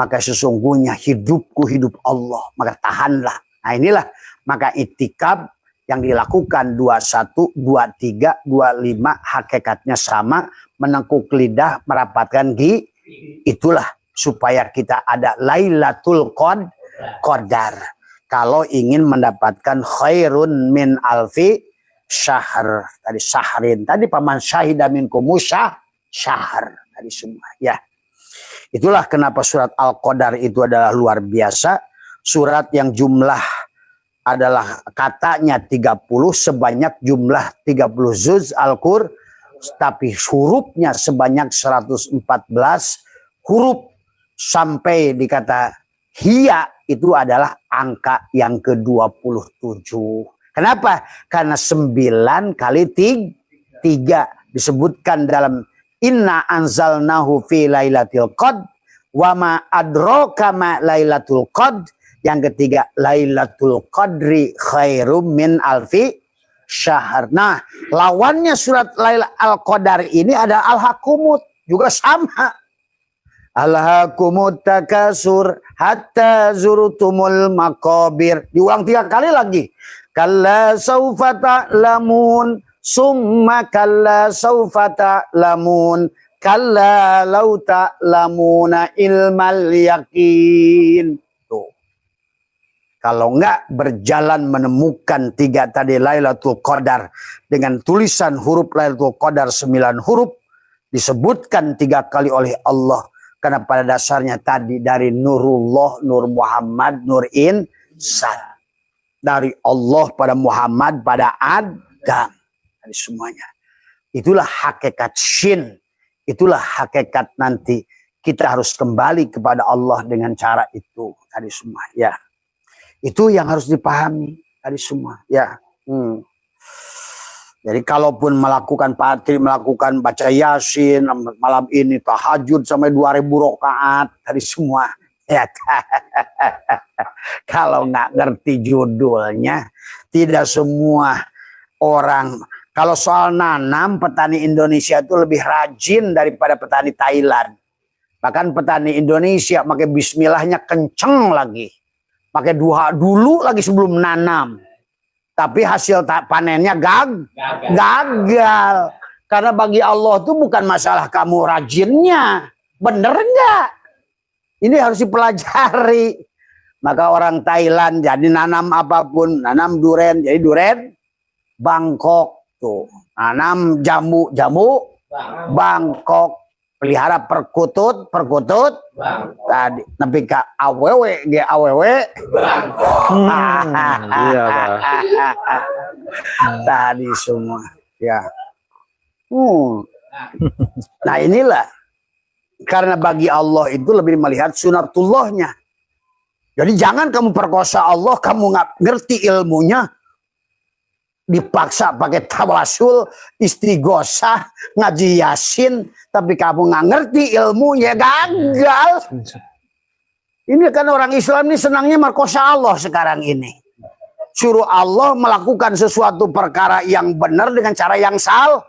maka sesungguhnya hidupku hidup Allah, maka tahanlah. Nah inilah maka itikaf yang dilakukan 21, 23, 25 hakikatnya sama, menengkuk lidah, merapatkan gigi. Itulah supaya kita ada Lailatul Qadar. Kalau ingin mendapatkan khairun min alfi syahr. Tadi syahrin. Tadi paman syahida minkum syahr. Tadi semua. Ya. Itulah kenapa surat Al-Qadar itu adalah luar biasa. Surat yang jumlah adalah katanya 30, sebanyak jumlah 30 juz Al-Qur'an. Tapi hurufnya sebanyak 114 huruf. Sampai dikata hiya itu adalah angka yang ke-27. Kenapa? Karena 9 kali 3 disebutkan dalam inna anzalnahu fi lailatul qadr wa ma adraka ma lailatul qadr. Yang ketiga Lailatul Qadri khairum min alfi syahr. Nah, lawannya surat Lailatul Qadar ini ada Al-Hakumut, juga sama. Alhaakumut takasur hatta zurtumul maqabir. Diulang 3 kali lagi. Kalla saufa ta'lamun, summa kalla saufa ta'lamun, kalla law ta'lamuna ilmal yaqin. Tuh. Kalau enggak berjalan menemukan 3 tadi Lailatul Qadar dengan tulisan huruf Lailatul Qadar 9 huruf disebutkan 3 kali oleh Allah. Karena pada dasarnya tadi dari Nurullah, Nur Muhammad, Nur Insan. Dari Allah pada Muhammad, pada Adam. Dari semuanya. Itulah hakikat syin. Itulah hakikat nanti. Kita harus kembali kepada Allah dengan cara itu. Tadi semua. Ya. Itu yang harus dipahami. Tadi semua. Ya. Jadi kalaupun melakukan Patri, melakukan baca Yasin, malam ini tahajud sampai 2000 rakaat tadi semua. Ya. Kalau nggak ngerti judulnya, tidak semua orang. Kalau soal nanam, petani Indonesia itu lebih rajin daripada petani Thailand. Bahkan petani Indonesia pakai bismillahnya kenceng lagi. Pakai duha dulu lagi sebelum nanam. Tapi hasil panennya gagal. Karena bagi Allah itu bukan masalah kamu rajinnya. Bener enggak? Ini harus dipelajari. Maka orang Thailand jadi nanam apapun. Nanam duren, jadi duren Bangkok. Tuh. Nanam jamu Bangkok. Pelihara perkutut tadi nepi ka awewe ge awewe iya Pak. Tadi semua ya. Nah inilah karena bagi Allah itu lebih melihat sunatullahnya. Jadi jangan kamu perkosa Allah, kamu nggak ngerti ilmunya, dipaksa pakai tawasul, istighosah, ngaji Yasin, tapi kamu nggak ngerti ilmunya, gagal. Ini kan orang Islam ini senangnya merkosa Allah sekarang ini. Suruh Allah melakukan sesuatu perkara yang benar dengan cara yang salah.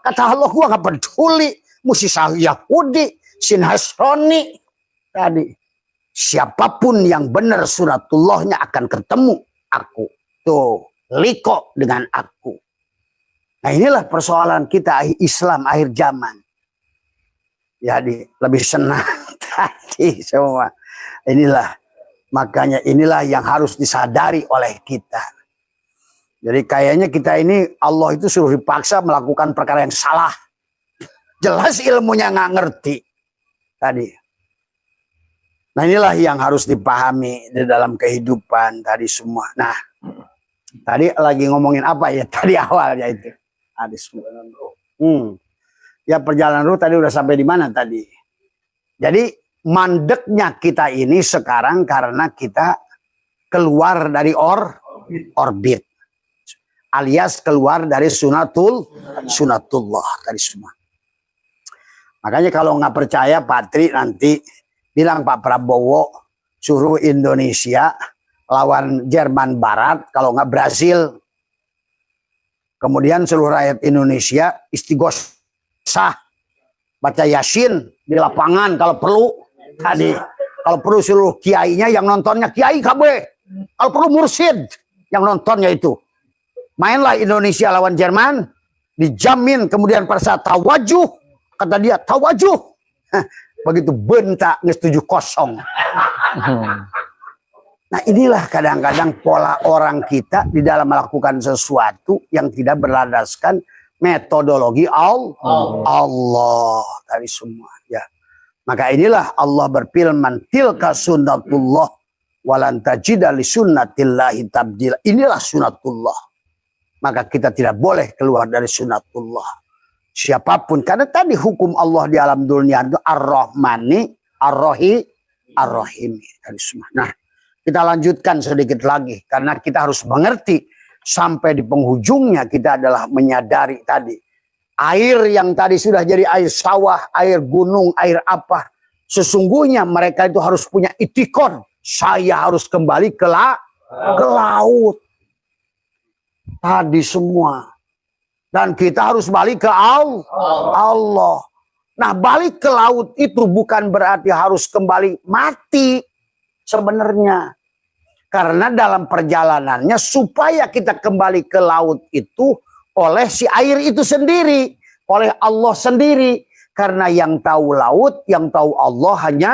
Kata Allah, gua nggak peduli. Musisah Yahudi, Sin Hasroni. Tadi, siapapun yang benar sunatullahnya akan ketemu aku. Tuh. Liko dengan aku. Nah inilah persoalan kita Islam akhir zaman. Jadi lebih senang tadi semua. Inilah makanya inilah yang harus disadari oleh kita. Jadi kayaknya kita ini Allah itu suruh dipaksa melakukan perkara yang salah. Jelas ilmunya nggak ngerti tadi. Nah inilah yang harus dipahami di dalam kehidupan tadi semua. Nah. Tadi lagi ngomongin apa ya tadi awalnya itu. Ya perjalanan ruh tadi udah sampai di mana tadi. Jadi mandeknya kita ini sekarang karena kita keluar dari orbit. Alias keluar dari sunatullah tadi semua. Makanya kalau nggak percaya Patri nanti bilang Pak Prabowo suruh Indonesia lawan Jerman Barat, kalau nggak Brasil. Kemudian seluruh rakyat Indonesia istighosah, baca Yasin di lapangan kalau perlu. Tadi Kalau perlu seluruh kiainya yang nontonnya kiai KB. Kalau perlu mursyid yang nontonnya itu. Mainlah Indonesia lawan Jerman, dijamin kemudian pada saat tawajuh, kata dia tawajuh. Begitu bentak nges 7-0. Nah inilah kadang-kadang pola orang kita di dalam melakukan sesuatu yang tidak berlandaskan metodologi Allah dari semua. Ya. Maka inilah Allah berfirman, tilka sunnatullah walan tajida li sunnatillahi tabdila. Inilah sunnatullah. Maka kita tidak boleh keluar dari sunnatullah. Siapapun, karena tadi hukum Allah di alam dunia itu ar-Rahmani, ar-Rahimi dari semua. Nah, kita lanjutkan sedikit lagi karena kita harus mengerti sampai di penghujungnya kita adalah menyadari tadi air yang tadi sudah jadi air sawah, air gunung, air apa. Sesungguhnya mereka itu harus punya itikad. Saya harus kembali ke laut. Tadi semua. Dan kita harus balik ke Allah. Nah, balik ke laut itu bukan berarti harus kembali mati sebenarnya. Karena dalam perjalanannya supaya kita kembali ke laut itu oleh si air itu sendiri, oleh Allah sendiri. Karena yang tahu laut, yang tahu Allah hanya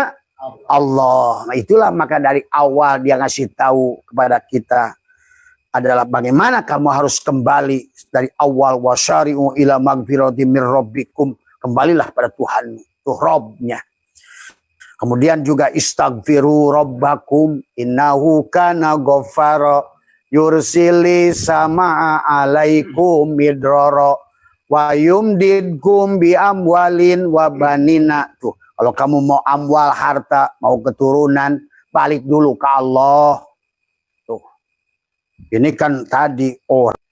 Allah. Nah, itulah maka dari awal dia ngasih tahu kepada kita adalah bagaimana kamu harus kembali dari awal, wasyari'u ila magfirati mir rabbikum. Kembalilah pada Tuhan, itu Robnya. Kemudian juga istaghfiru rabbakum innahu kana ghaffara yursili sama alaikum midrara wa yumdidkum bi amwalin wa banina. Tuh, kalau kamu mau amwal harta, mau keturunan, balik dulu ke Allah. Tuh. Ini kan tadi orang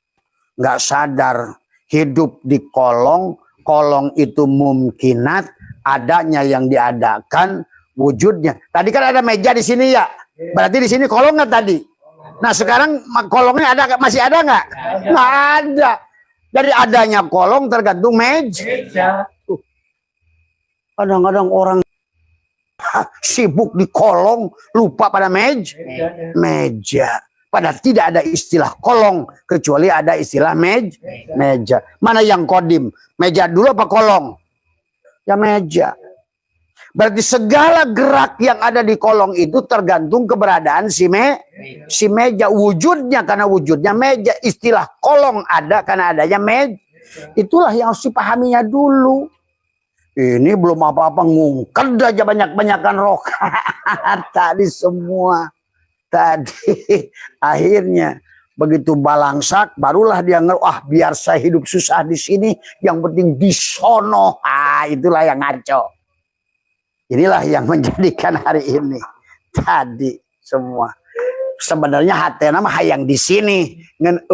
nggak sadar hidup di kolong. Kolong itu mungkinat, adanya yang diadakan, wujudnya. Tadi kan ada meja di sini ya, berarti di sini kolong nggak tadi? Nah sekarang kolongnya ada, masih ada nggak? Nggak ada. Jadi adanya kolong tergantung meja. Kadang-kadang orang sibuk di kolong, lupa pada meja. Padahal tidak ada istilah kolong, kecuali ada istilah meja. Mana yang kodim? Meja dulu apa kolong? Ya meja. Berarti segala gerak yang ada di kolong itu tergantung keberadaan si meja. Wujudnya karena wujudnya meja. Istilah kolong ada karena adanya meja. Itulah yang harus dipahaminya dulu. Ini belum apa-apa ngungked aja banyak-banyakan rokaat tadi semua. Tadi akhirnya begitu balangsak barulah dia biar saya hidup susah di sini, yang penting di sono. Itulah yang ngaco. Inilah yang menjadikan hari ini tadi semua. Sebenarnya hati nama hayang di sini ngan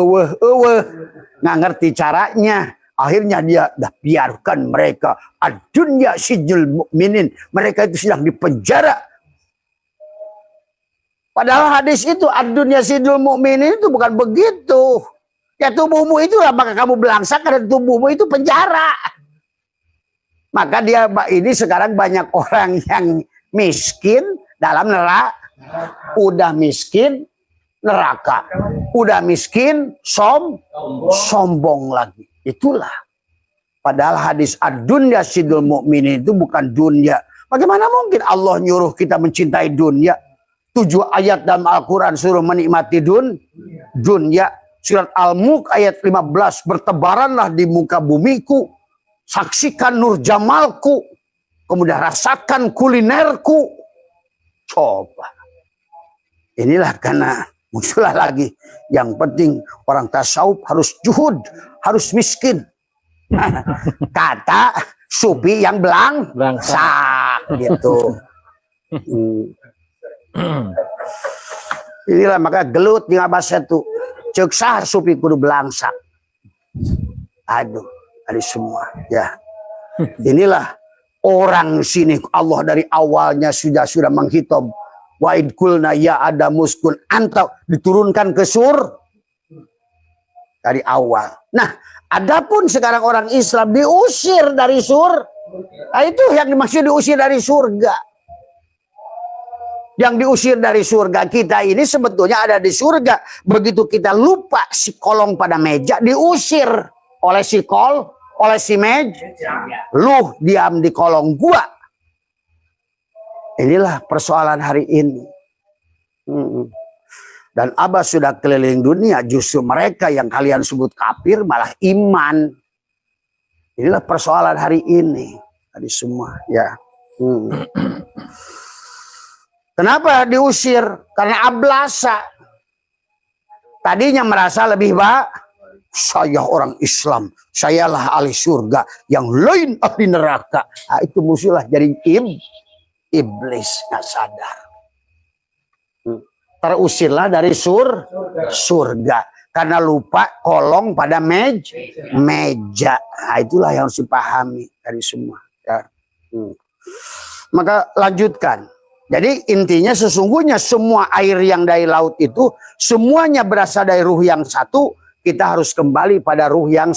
nggak ngerti caranya. Akhirnya dia biarkan mereka adunya sijil mukminin, mereka itu sedang dipenjara. Padahal hadis itu ad-dunya sidul mukminin itu bukan begitu. Ya tubuhmu itulah maka kamu belangsak karena tubuhmu itu penjara. Maka dia ini sekarang banyak orang yang miskin dalam neraka. Udah miskin neraka. Udah miskin sombong lagi. Itulah. Padahal hadis ad-dunya sidul mukminin itu bukan dunia. Bagaimana mungkin Allah nyuruh kita mencintai dunia? 7 ayat dalam Al-Quran suruh menikmati dunia. Surat Al-Mulk ayat 15. Bertebaranlah di muka bumiku. Saksikan nur jamalku. Kemudian rasakan kulinerku. Coba. Inilah karena muncullah lagi. Yang penting orang tasawuf harus juhud. Harus miskin. Kata supi yang belangsak. Gitu. Inilah maka gelut di bahasa itu cek sah supi kudu belangsak. Aduh, ada semua ya. Inilah orang sini Allah dari awalnya sudah menghitam wa id qulna ya adamuskun anta, diturunkan ke dari awal. Nah, adapun sekarang orang Islam diusir dari nah itu yang dimaksud diusir dari surga. Yang diusir dari surga kita ini sebetulnya ada di surga. Begitu kita lupa si kolong pada meja, diusir oleh si oleh si meja. Lu diam di kolong gua. Inilah persoalan hari ini. Dan Abah sudah keliling dunia, justru mereka yang kalian sebut kafir malah iman. Inilah persoalan hari ini. Tadi semua ya. Kenapa diusir? Karena ablasa. Tadinya merasa lebih baik. Saya orang Islam. Sayalah ahli surga. Yang lain ahli neraka. Nah, itu musuhlah jadi iblis. Nggak sadar. Terusirlah dari surga. Karena lupa kolong pada meja. Nah, itulah yang harus dipahami dari semua. Ya. Maka lanjutkan. Jadi intinya sesungguhnya semua air yang dari laut itu semuanya berasal dari ruh yang satu. Kita harus kembali pada ruh yang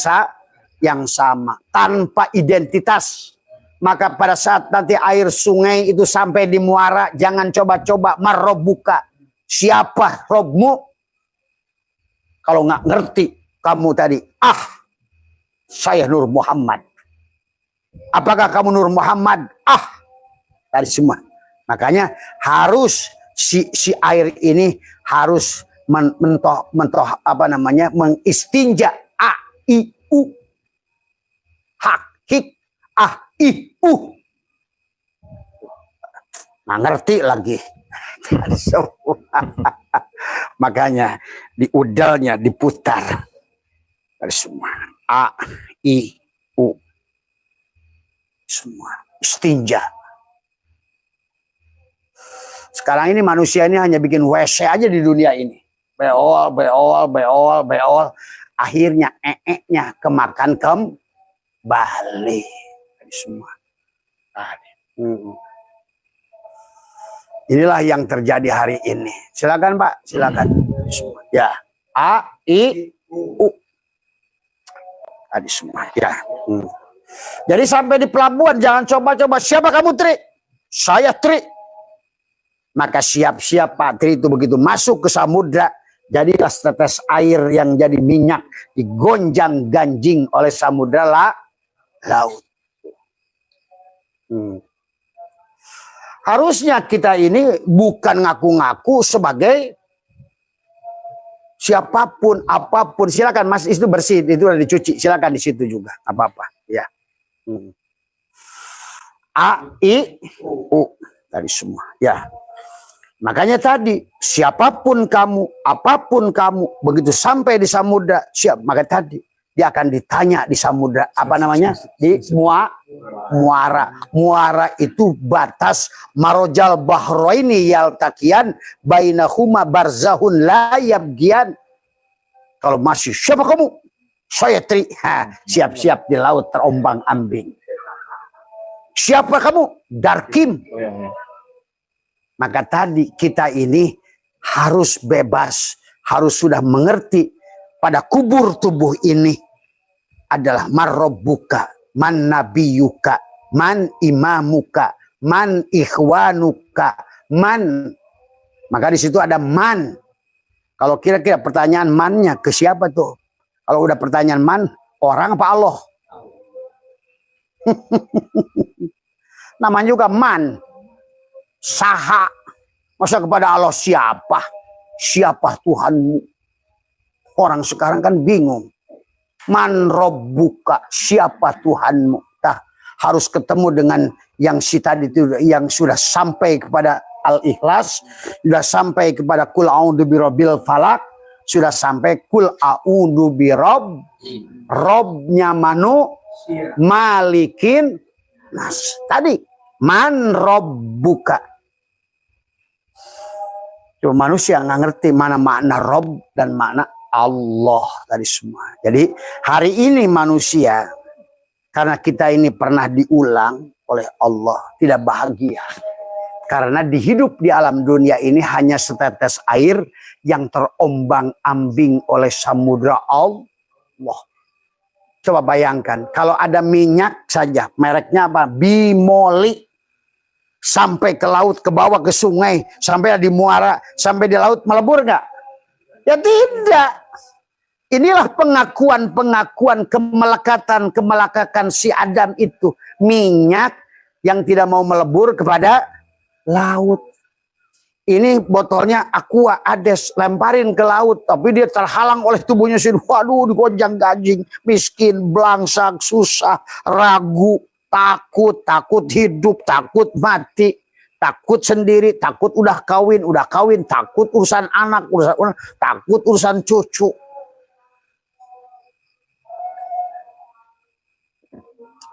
sama tanpa identitas. Maka pada saat nanti air sungai itu sampai di muara, jangan coba-coba marrobuka. Siapa Robmu? Kalau nggak ngerti kamu tadi, saya Nur Muhammad. Apakah kamu Nur Muhammad? Tadi semua. Makanya harus si air ini harus mengistinja i u hakik i u. Nggak ngerti lagi. Makanya di udalnya diputar dari semua a i u semua istinja. Sekarang ini manusia ini hanya bikin WC aja di dunia ini. Beol. Akhirnya nya kemakan kembali. Semua. Inilah yang terjadi hari ini. Silakan Pak, silakan. Ya. A, I, U. Tadi semua. Ya. Jadi sampai di pelabuhan jangan coba-coba. Siapa kamu Tri? Saya Tri. Maka siap-siap Pak Tri itu begitu masuk ke samudra, jadilah setetes air yang jadi minyak digonjang ganjing oleh samudra laut. Harusnya kita ini bukan ngaku-ngaku sebagai siapapun, apapun. Silakan Mas, itu bersih, itu udah dicuci. Silakan di situ juga, apa-apa. Ya. A, I, U. Tadi semua. Ya. Makanya tadi, siapapun kamu, apapun kamu, begitu sampai di samudra, siap. Maka tadi, dia akan ditanya di samudra, apa namanya? Di muara. Muara itu batas marojal bahroini yaltakian, bainahuma barzahun la yabgian. Kalau masih, siapa kamu? Saya Tri. Siap-siap di laut terombang ambing. Siapa kamu? Darkim. Maka tadi kita ini harus bebas, harus sudah mengerti pada kubur tubuh ini adalah marrobuka, man nabiyuka, man imamuka, man ikhwanuka, man. Maka di situ ada man. Kalau kira-kira pertanyaan mannya ke siapa tuh? Kalau udah pertanyaan man, orang apa Allah? Namanya juga man. Saha. Masa kepada Allah siapa? Siapa Tuhanmu? Orang sekarang kan bingung. Man robbuka, siapa Tuhanmu? Nah, harus ketemu dengan yang si tadi itu, yang sudah sampai kepada Al-Ikhlas, sudah sampai kepada Kul a'udzu birabbil falak, sudah sampai Kul a'udzu birob, robnya manu, malikin nas. Tadi man robbuka. Cuma manusia nggak ngerti mana makna Rob dan makna Allah tadi semua. Jadi hari ini manusia, karena kita ini pernah diulang oleh Allah, tidak bahagia. Karena dihidup di alam dunia ini hanya setetes air yang terombang-ambing oleh samudra Allah. Coba bayangkan, kalau ada minyak saja, mereknya apa? Bimoli. sampai ke laut, ke bawah, ke sungai, sampai di muara, sampai di laut melebur nggak? Ya tidak. Inilah pengakuan kemelekatan si Adam itu. Minyak yang tidak mau melebur kepada laut. Ini botolnya Aqua Ades, lemparin ke laut. Tapi dia terhalang oleh tubuhnya sendiri. Waduh, digonjang ganjing, miskin, belangsak, susah, ragu, takut hidup, takut mati. Takut sendiri, takut udah kawin, takut urusan anak, takut urusan cucu.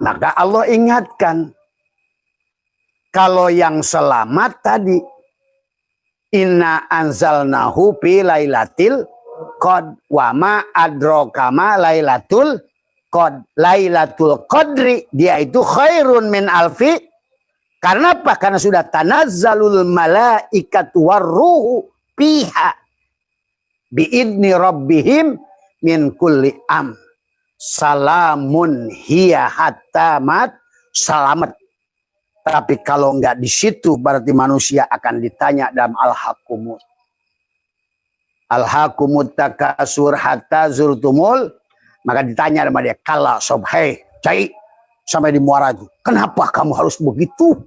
Maka Allah ingatkan, kalau yang selamat tadi, inna anzalnahu fi lailatil qad wa ma adraka ma lailatul qad. Lailatul qadri, dia itu khairun min alfi. Karena apa? Karena sudah tanazzalul malaikatu warruhu fiha biidni rabbihim min kulli am. Salamun hiya hatta mat, selamat. Tapi kalau enggak di situ berarti manusia akan ditanya dalam al-hakumut. Al-hakumut takasur hatta zurtumul, maka ditanya sama dia, kala sob, hei cai, sampai di muara itu, kenapa kamu harus begitu?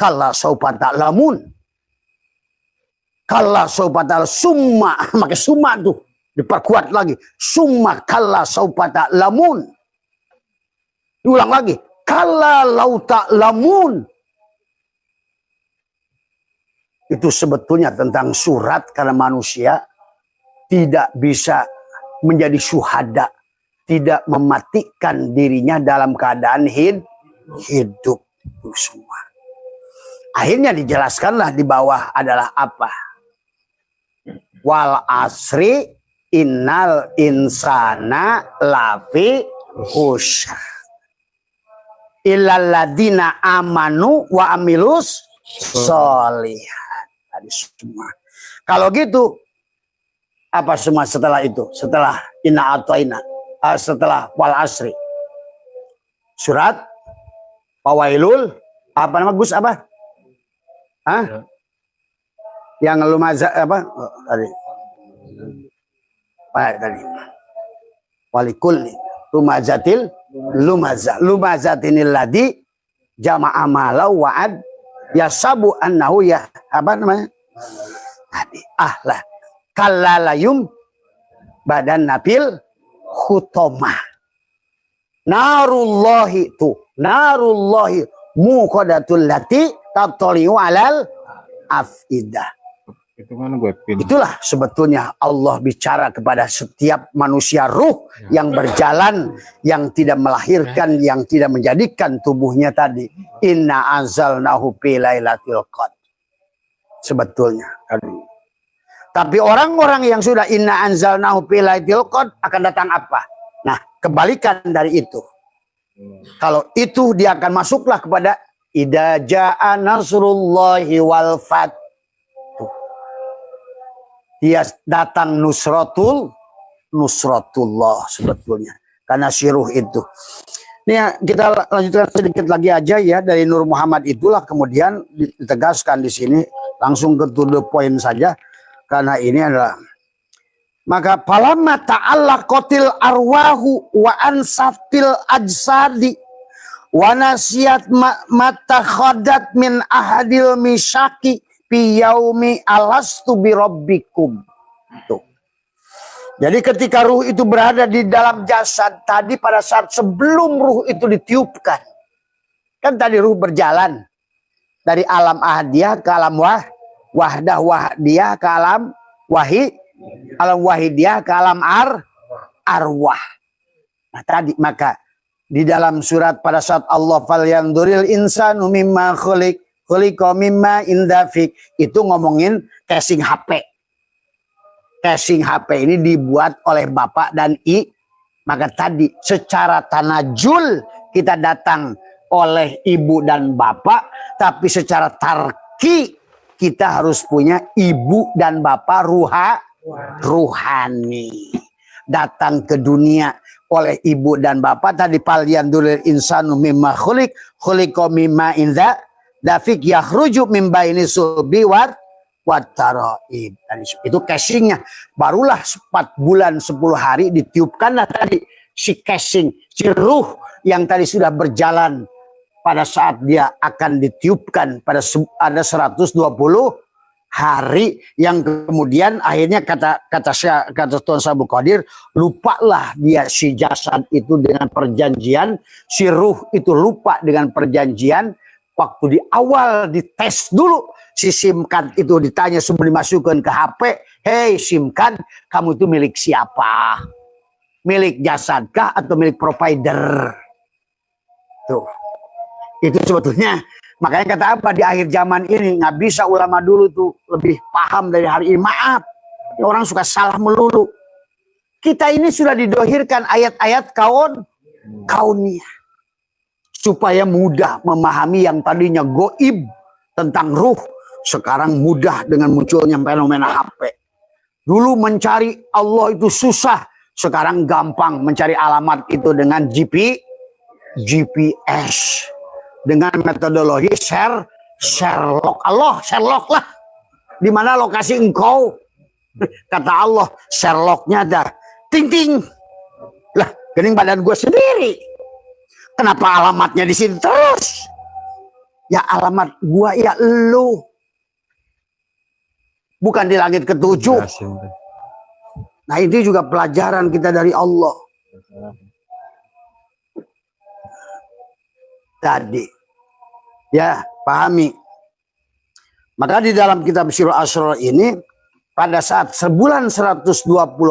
Kala sobat lamun, kala sobat summa, maka summa tuh diperkuat lagi. Summa kalla saufa ta'lamun. Diulang lagi. Kalla lau ta'lamun. Itu sebetulnya tentang surat, karena manusia tidak bisa menjadi syuhada. Tidak mematikan dirinya dalam keadaan hidup. Itu semua. Akhirnya dijelaskanlah di bawah adalah apa? Wal asri innal insana lafi khusr illal ladina amanu wa amilus sholihat. Tadi semua. Kalau gitu apa semua setelah itu? Setelah inna atoina, setelah wal asri, surat Fawailul, apa nama Gus apa? Hah? Yang lumazah apa? Tadi. Tadi walikul lumazatil lumazatinil ladi jama'a malau wa'ad yasabu annahu ya apa namanya tadi ahlah kallalayum badan nabil khutomah narullahi muqadatul lati tatoliu alal afidah. Itulah sebetulnya Allah bicara kepada setiap manusia ruh yang berjalan, yang tidak melahirkan, yang tidak menjadikan tubuhnya tadi. Inna anzalnahu fi lailatul qadr. Sebetulnya. Tapi orang-orang yang sudah inna anzalnahu fi lailatul qadr akan datang apa? Nah, kebalikan dari itu. Kalau itu dia akan masuklah kepada idza jaa nasrullahi wal fath. Dia datang nusratullah sebetulnya. Karena siruh itu. Ini kita lanjutkan sedikit lagi aja ya. Dari Nur Muhammad itulah kemudian ditegaskan di sini. Langsung ke to the point saja. Karena ini adalah. Maka falamma ta'allaqatil arwahu wa ansatil ajsadi. Wa nasiyat matakhadat min ahadil misaki. Piyaumi alastu birabbikum. Tuh. Jadi ketika ruh itu berada di dalam jasad tadi pada saat sebelum ruh itu ditiupkan. Kan tadi ruh berjalan dari alam ahadiyah ke alam wahdah wahdiyah ke alam alam wahidiyah ke alam arwah. Nah tadi maka di dalam surat pada saat Allah falyanzuril insanu mimma khuliqa mimma indafik itu ngomongin casing HP. Casing HP ini dibuat oleh bapak dan maka tadi secara tanajul kita datang oleh ibu dan bapak, tapi secara tarki kita harus punya ibu dan bapak ruhani. Datang ke dunia oleh ibu dan bapak tadi falyanzuril insanu mimma khuliqa mimma dafik yakhruju min baini sulbi wat taraib. Itu casingnya. Barulah 4 bulan 10 hari ditiupkanlah tadi si casing, si ruh yang tadi sudah berjalan pada saat dia akan ditiupkan pada ada 120 hari yang kemudian akhirnya kata Tuan Sabu Qadir, lupalah dia si jasad itu dengan perjanjian, si ruh itu lupa dengan perjanjian. Waktu di awal dites dulu si SIM card itu ditanya sebelum dimasukkan ke HP, hei SIM card, kamu itu milik siapa? Milik jasadkah atau milik provider? Tuh, itu sebetulnya. Makanya kata apa di akhir zaman ini nggak bisa ulama dulu tuh lebih paham dari hari ini. Maaf, orang suka salah melulu. Kita ini sudah didohirkan ayat-ayat kauniyah supaya mudah memahami yang tadinya goib tentang ruh, sekarang mudah dengan munculnya fenomena HP. Dulu mencari Allah itu susah, sekarang gampang mencari alamat itu dengan GPS. Dengan metodologi Sherlock. Allah, Sherlock lah. Di mana lokasi engkau? Kata Allah, Sherlocknya ada. Ting-ting. Lah, gening badan gue sendiri. Kenapa alamatnya di sini terus? Ya alamat gua ya lu. Bukan di langit ke-7. Nah, itu juga pelajaran kita dari Allah. Tadi. Ya, pahami. Maka di dalam kitab Sirul Asrar ini, pada saat sebulan 120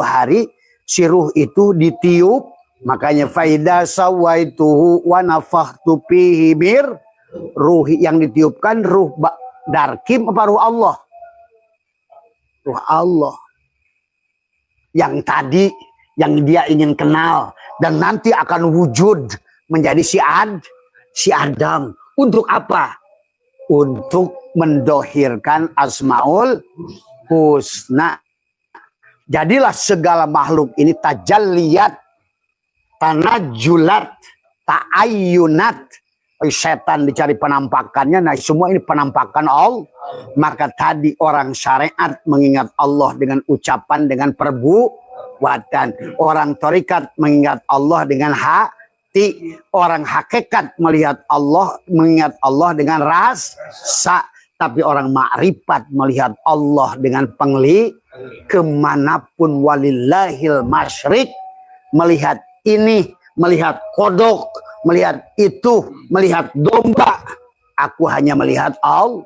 hari, si ruh itu ditiup. Makanya faida sawaituhu wa nafakhtu fihi mir, ruh yang ditiupkan ruh darkim apa ruh Allah? Ruh Allah. Yang tadi, yang dia ingin kenal. Dan nanti akan wujud menjadi si Adam. Untuk apa? Untuk mendohirkan Asmaul Husna. Jadilah segala makhluk ini tajalliyat, tanajulat, ta'ayyunat. Setan dicari penampakannya. Nah, semua ini penampakan Allah. Maka tadi orang syariat mengingat Allah dengan ucapan, dengan perbuatan. Orang torikat mengingat Allah dengan hati. Orang hakikat melihat Allah, mengingat Allah dengan rasa. Tapi orang makrifat melihat Allah dengan kemanapun walillahil masyrik. Melihat ini, melihat kodok, melihat itu, melihat domba. Aku hanya melihat Allah.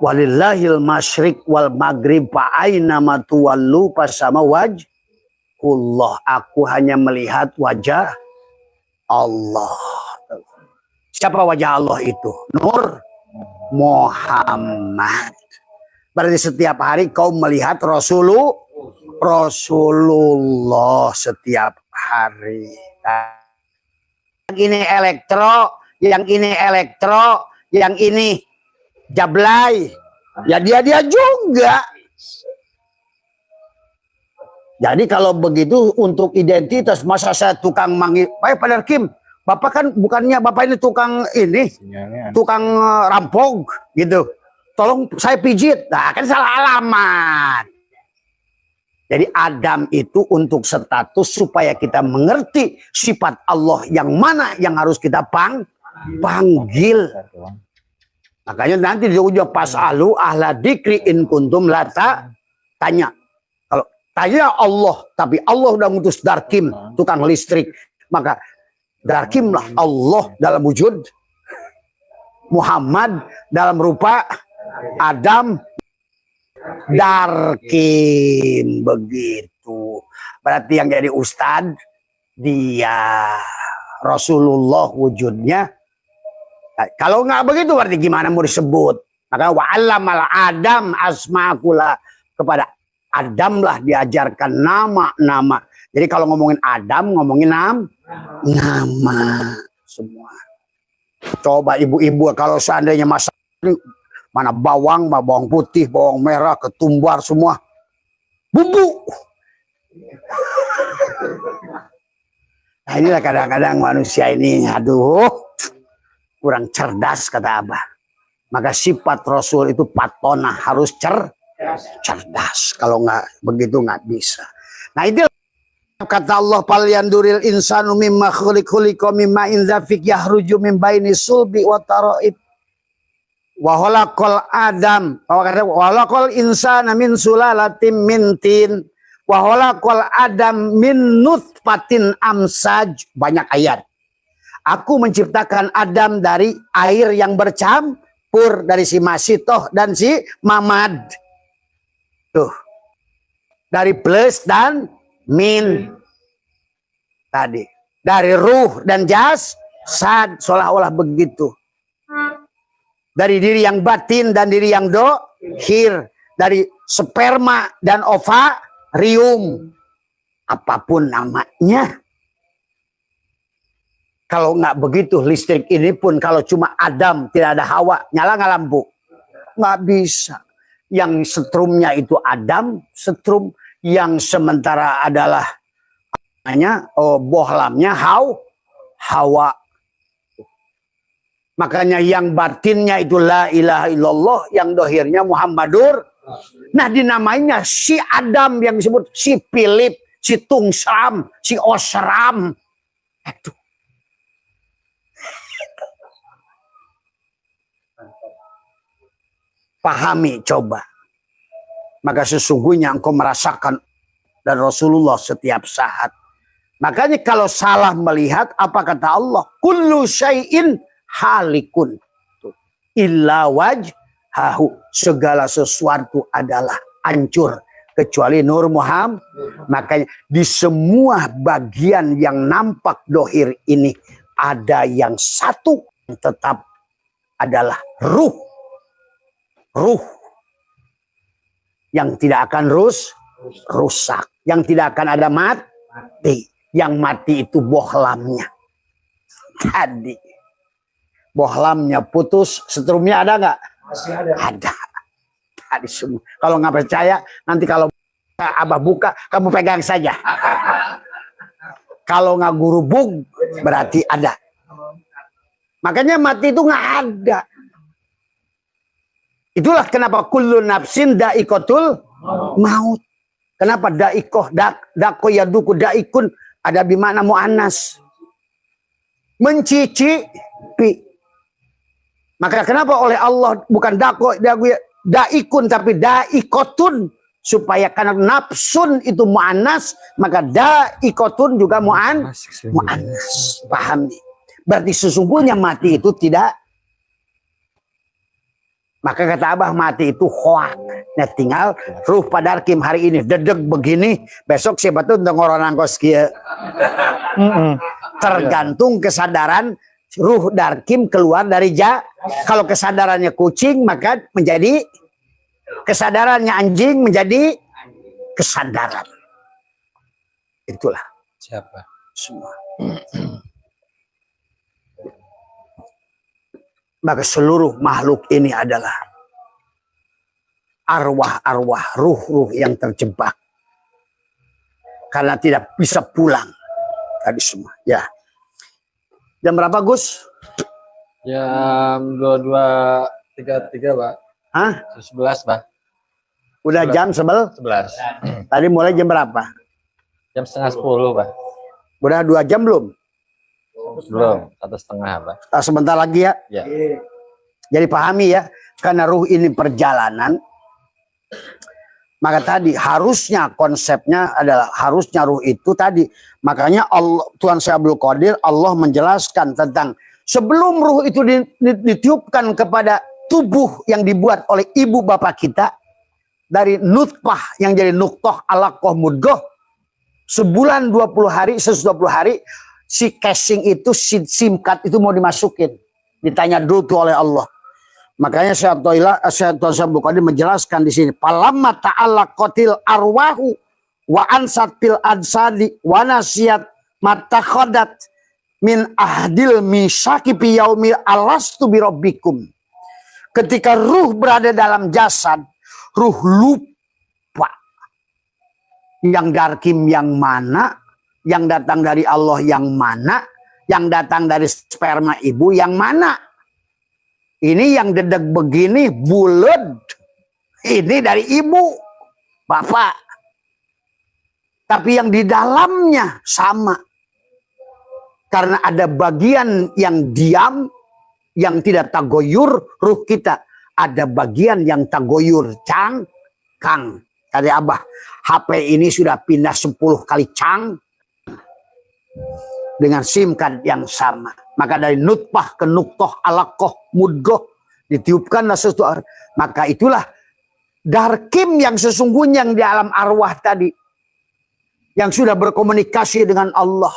Walillahil masyrik wal maghrib fa'aina matuwallu fasama wajh. Allah, aku hanya melihat wajah Allah. Siapa wajah Allah itu? Nur Muhammad. Berarti setiap hari kau melihat Rasulullah setiap hari. Yang ini elektro, yang ini jablay. Ya dia juga. Jadi kalau begitu untuk identitas, masa saya tukang manggil, Pak Darkim, Bapak kan bukannya Bapak ini tukang ini, tukang rampok gitu. Tolong saya pijit. Nah, kan salah alamat. Jadi Adam itu untuk status supaya kita mengerti sifat Allah yang mana yang harus kita panggil. Makanya nanti di ujung pas'alu ahla dzikri in kuntum lata, tanya. Tanya Allah, tapi Allah udah ngutus Darkim, tukang listrik. Maka Darkimlah Allah dalam wujud, Muhammad dalam rupa Adam, Darkim, begitu. Berarti yang jadi ustad dia, Rasulullah wujudnya. Nah, kalau nggak begitu berarti gimana mau disebut? Maka wa'allamal Adam asma'akula, kepada Adam lah diajarkan nama-nama. Jadi kalau ngomongin Adam, ngomongin nama semua. Coba ibu-ibu kalau seandainya masak mana bawang putih, bawang merah, ketumbar semua. Bumbu. Nah inilah kadang-kadang manusia ini, aduh, kurang cerdas kata Abah. Maka sifat Rasul itu patona, harus cerdas. Kalau nggak begitu nggak bisa. Nah itu kata Allah, fal yanduril insanu mimma khuliqa mimma inzafik yahruju min baini sulbi wa taraib wa khalaqal adam wa khalaqal insana min sulalatin min tin wa khalaqal adam min nutfatin amsaj. Banyak ayat. Aku menciptakan Adam dari air yang bercampur, dari si Masitoh dan si Mamad. Tuh. Dari plus dan min. Tadi. Dari ruh dan jasad. Seolah-olah begitu. Dari diri yang batin dan diri yang dohir. Dari sperma dan ovarium. Apapun namanya. Kalau nggak begitu listrik ini pun kalau cuma Adam tidak ada Hawa, nyala nggak lampu? Nggak bisa. Yang setrumnya itu Adam, setrum yang sementara adalah bohlamnya Hawa. Makanya yang batinnya itu la ilaha illallah, yang dohirnya Muhammadur. Nah dinamainya si Adam yang disebut si Philip, si Tungsram, si Osram. Aduh. Pahami coba. Maka sesungguhnya engkau merasakan dan Rasulullah setiap saat. Makanya kalau salah melihat, apa kata Allah? Kullu syai'in halikun illa wajhahu. Segala sesuatu adalah hancur kecuali Nur Muhammad. Makanya di semua bagian yang nampak dohir ini ada yang satu yang tetap adalah ruh. Ruh yang tidak akan rusak, yang tidak akan ada mati. Yang mati itu bohlamnya. Tadi bohlamnya putus, setrumnya ada nggak? Masih ada. Ada. Tadi semua. Kalau nggak percaya, nanti kalau Abah buka, kamu pegang saja. Kalau nggak gurubug, berarti ada. Makanya mati itu nggak ada. Itulah kenapa kullu nafsin da'iqatul maut. Kenapa da'iqoh, dako yaduku, da'ikun ada bimana mu'annas. Mencicipi. Maka kenapa oleh Allah bukan dako, da'ikun tapi da'iqotun. Supaya karena nafsun itu mu'annas, maka da'iqotun juga mu'annas. Pahami. Berarti sesungguhnya mati itu tidak. Maka kata Abah mati itu hoak. Nah tinggal ruh padarkim hari ini dedeg begini, besok siapa tuh ngoronan kos kia. Tergantung kesadaran ruh darkim keluar dari kalau kesadarannya kucing maka menjadi kesadarannya anjing menjadi kesadaran. Itulah. Siapa? Semua. Maka seluruh makhluk ini adalah arwah-arwah, ruh-ruh yang terjebak. Karena tidak bisa pulang. Tadi semua. Ya. Jam berapa, Gus? Jam 22.33, Pak. Hah? 11, Pak. Udah 11. Jam 11. Tadi mulai jam berapa? Jam setengah 10, Pak. Udah 2 jam belum? Belum, 1,5, Pak. Sebentar lagi ya. Ya. Jadi pahami ya, karena ruh ini perjalanan. Maka tadi harusnya konsepnya adalah harusnya ruh itu tadi. Makanya Allah, Tuhan Syekh Abdul Qadir, Allah menjelaskan tentang sebelum ruh itu ditiupkan kepada tubuh yang dibuat oleh ibu bapak kita dari nutfah yang jadi nuktah alaqah mudghah sebulan 20 hari, 120 hari. Si casing itu, si SIM card itu mau dimasukin. Ditanya dulu tuh oleh Allah. Makanya Syekh Abdul Qadir menjelaskan di sini. Palamma ta'allaqatil arwahu wa ansat fil adsadi wa nasiyat matakhadat min ahdil misaki fi yaumil alastu bi rabbikum. Ketika ruh berada dalam jasad, ruh lupa. Yang darkim yang mana, yang datang dari Allah yang mana? Yang datang dari sperma ibu yang mana? Ini yang dedek begini bulat. Ini dari ibu, bapak. Tapi yang di dalamnya sama. Karena ada bagian yang diam, yang tidak tagoyur ruh kita. Ada bagian yang tagoyur, kang. Kata Abah, HP ini sudah pindah 10 kali cang. Dengan SIM card yang sama. Maka dari nutfah ke nuktoh, alaqoh, mudgoh, ditiupkanlah sesuatu. Maka itulah darkim yang sesungguhnya yang di alam arwah tadi. Yang sudah berkomunikasi dengan Allah.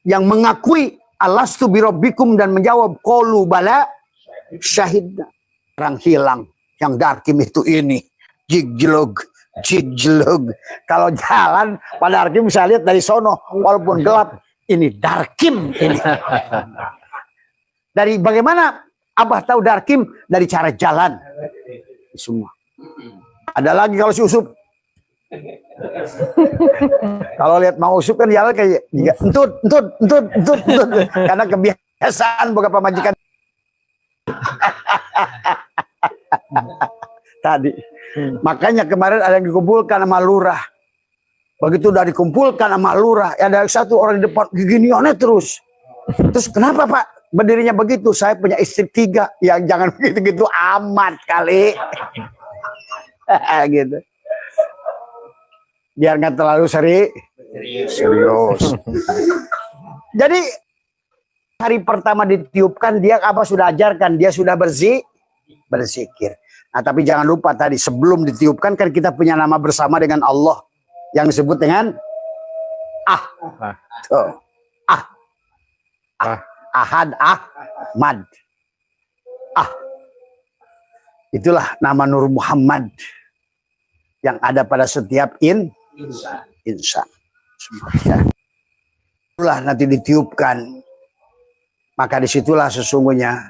Yang mengakui alastu birabbikum dan menjawab qalu bala syahidna. Orang hilang. Yang darkim itu ini. Jiglog. Kalau jalan pada darkim bisa lihat dari sono. Walaupun gelap. Ini darkim ini. Dari bagaimana Abah tahu darkim? Dari cara jalan. Semua. Ada lagi kalau si Usup. Kalau lihat mau Usup kan jalan kayak entut. Karena kebiasaan beberapa majikan. Tadi. Makanya kemarin ada yang dikumpulkan sama lurah. Begitu udah dikumpulkan sama lurah, ada satu orang di depan giniannya terus. Terus kenapa Pak berdirinya begitu? Saya punya istri 3, ya jangan begitu-gitu amat kali. Gitu. Biar nggak terlalu serius. Jadi hari pertama ditiupkan dia apa sudah ajarkan, dia sudah berzikir. Nah tapi jangan lupa tadi sebelum ditiupkan kan kita punya nama bersama dengan Allah. Yang disebut dengan Ahad, Ahmad. Itulah nama Nur Muhammad yang ada pada setiap insan. Itulah nanti ditiupkan. Maka disitulah sesungguhnya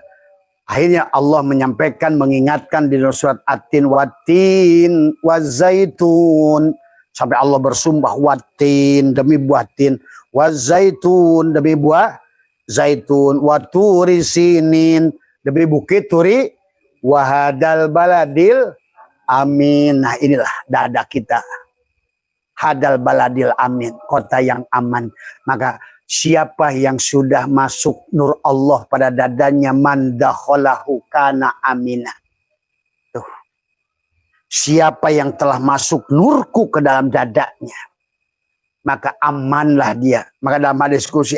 akhirnya Allah menyampaikan, mengingatkan di surat At-Tin Wat-Tin Wazaitun. Sampai Allah bersumpah watin demi buah tin, wazaitun demi buah zaitun, waturi sinin demi bukit turi, wahadal baladil amin. Nah inilah dada kita. Hadal baladil amin, kota yang aman. Maka siapa yang sudah masuk nur Allah pada dadanya mandakholahu kana aminah. Siapa yang telah masuk nurku ke dalam dadanya, maka amanlah dia. Maka dalam diskusi,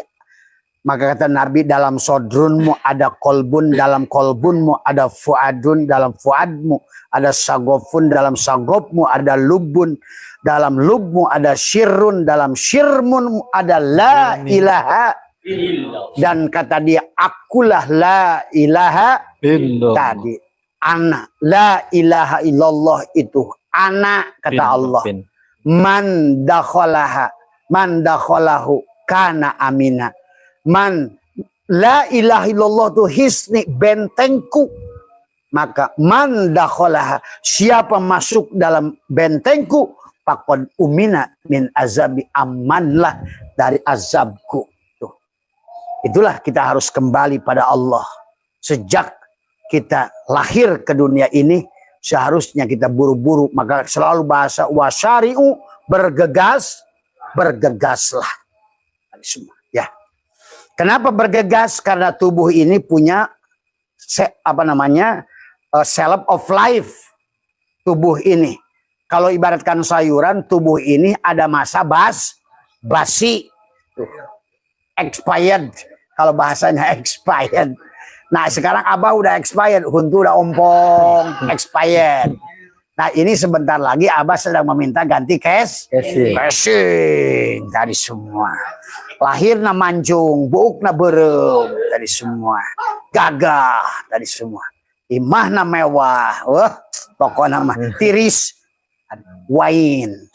maka kata Nabi, dalam sodrunmu ada kolbun, dalam kolbunmu ada fuadun, dalam fuadmu ada sagofun, dalam sagopmu ada lubun, dalam lubmu ada syirrun, dalam syirmun ada la ilaha. Dan kata dia, akulah la ilaha tadi. Ana la ilaha illallah itu ana kata Allah. Man dakhalahu kana amina. Man la ilaha illallah itu hisni bentengku. Maka man dakhalaha, siapa masuk dalam bentengku, faqad umina min azabi, amanlah dari azabku. Tuh. Itulah kita harus kembali pada Allah. Sejak kita lahir ke dunia ini, seharusnya kita buru-buru. Maka selalu bahasa wasyari'u, bergegaslah. Semua. Ya. Kenapa bergegas? Karena tubuh ini punya self of life. Tubuh ini. Kalau ibaratkan sayuran, tubuh ini ada masa basi. Expired. Kalau bahasanya expired. Nah sekarang Abah udah expired, Huntu udah ompong, expired. Nah ini sebentar lagi Abah sedang meminta ganti casing dari semua. Lahir na mancung, buuk na berem dari semua. Gagah dari semua. Imah na mewah, pokoknya mah tiris, wine.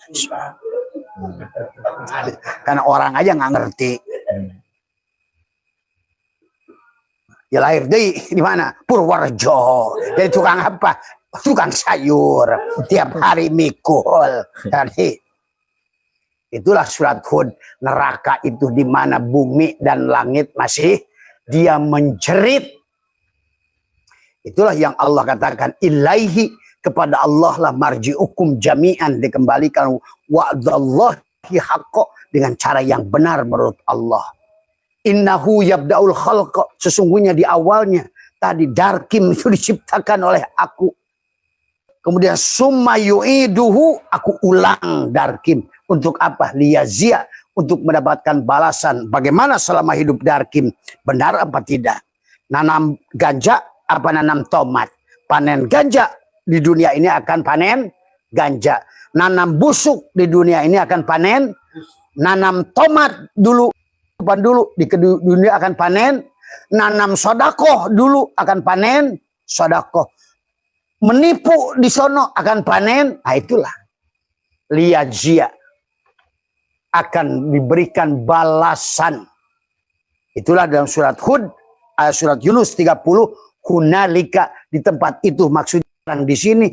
Karena orang aja nggak ngerti. Ya lahir di mana? Purworejo. Jadi tukang apa? Tukang sayur. Tiap hari mikul. Jadi Itulah surat Hud. Neraka itu di mana bumi dan langit masih dia menjerit. Itulah yang Allah katakan, ilaihi, kepada Allah lah marji'ukum jami'an, dikembalikan, wa'dallahi haqqo, dengan cara yang benar menurut Allah. Innahu yabda'ul khalqa, sesungguhnya di awalnya tadi darkim itu diciptakan oleh aku. Kemudian summa yu'iduhu, aku ulang darkim. Untuk apa? Liyazia, untuk mendapatkan balasan. Bagaimana selama hidup darkim? Benar apa tidak? Nanam ganja apa nanam tomat? Panen ganja di dunia ini akan panen ganja. Nanam busuk di dunia ini akan panen. Nanam tomat dulu di dunia akan panen. Nanam sodakoh dulu akan panen sodakoh. Menipu di sono akan panen. Nah itulah liyajia, akan diberikan balasan. Itulah dalam surat Hud, surat Yunus 30, hunalika, di tempat itu maksudnya di sini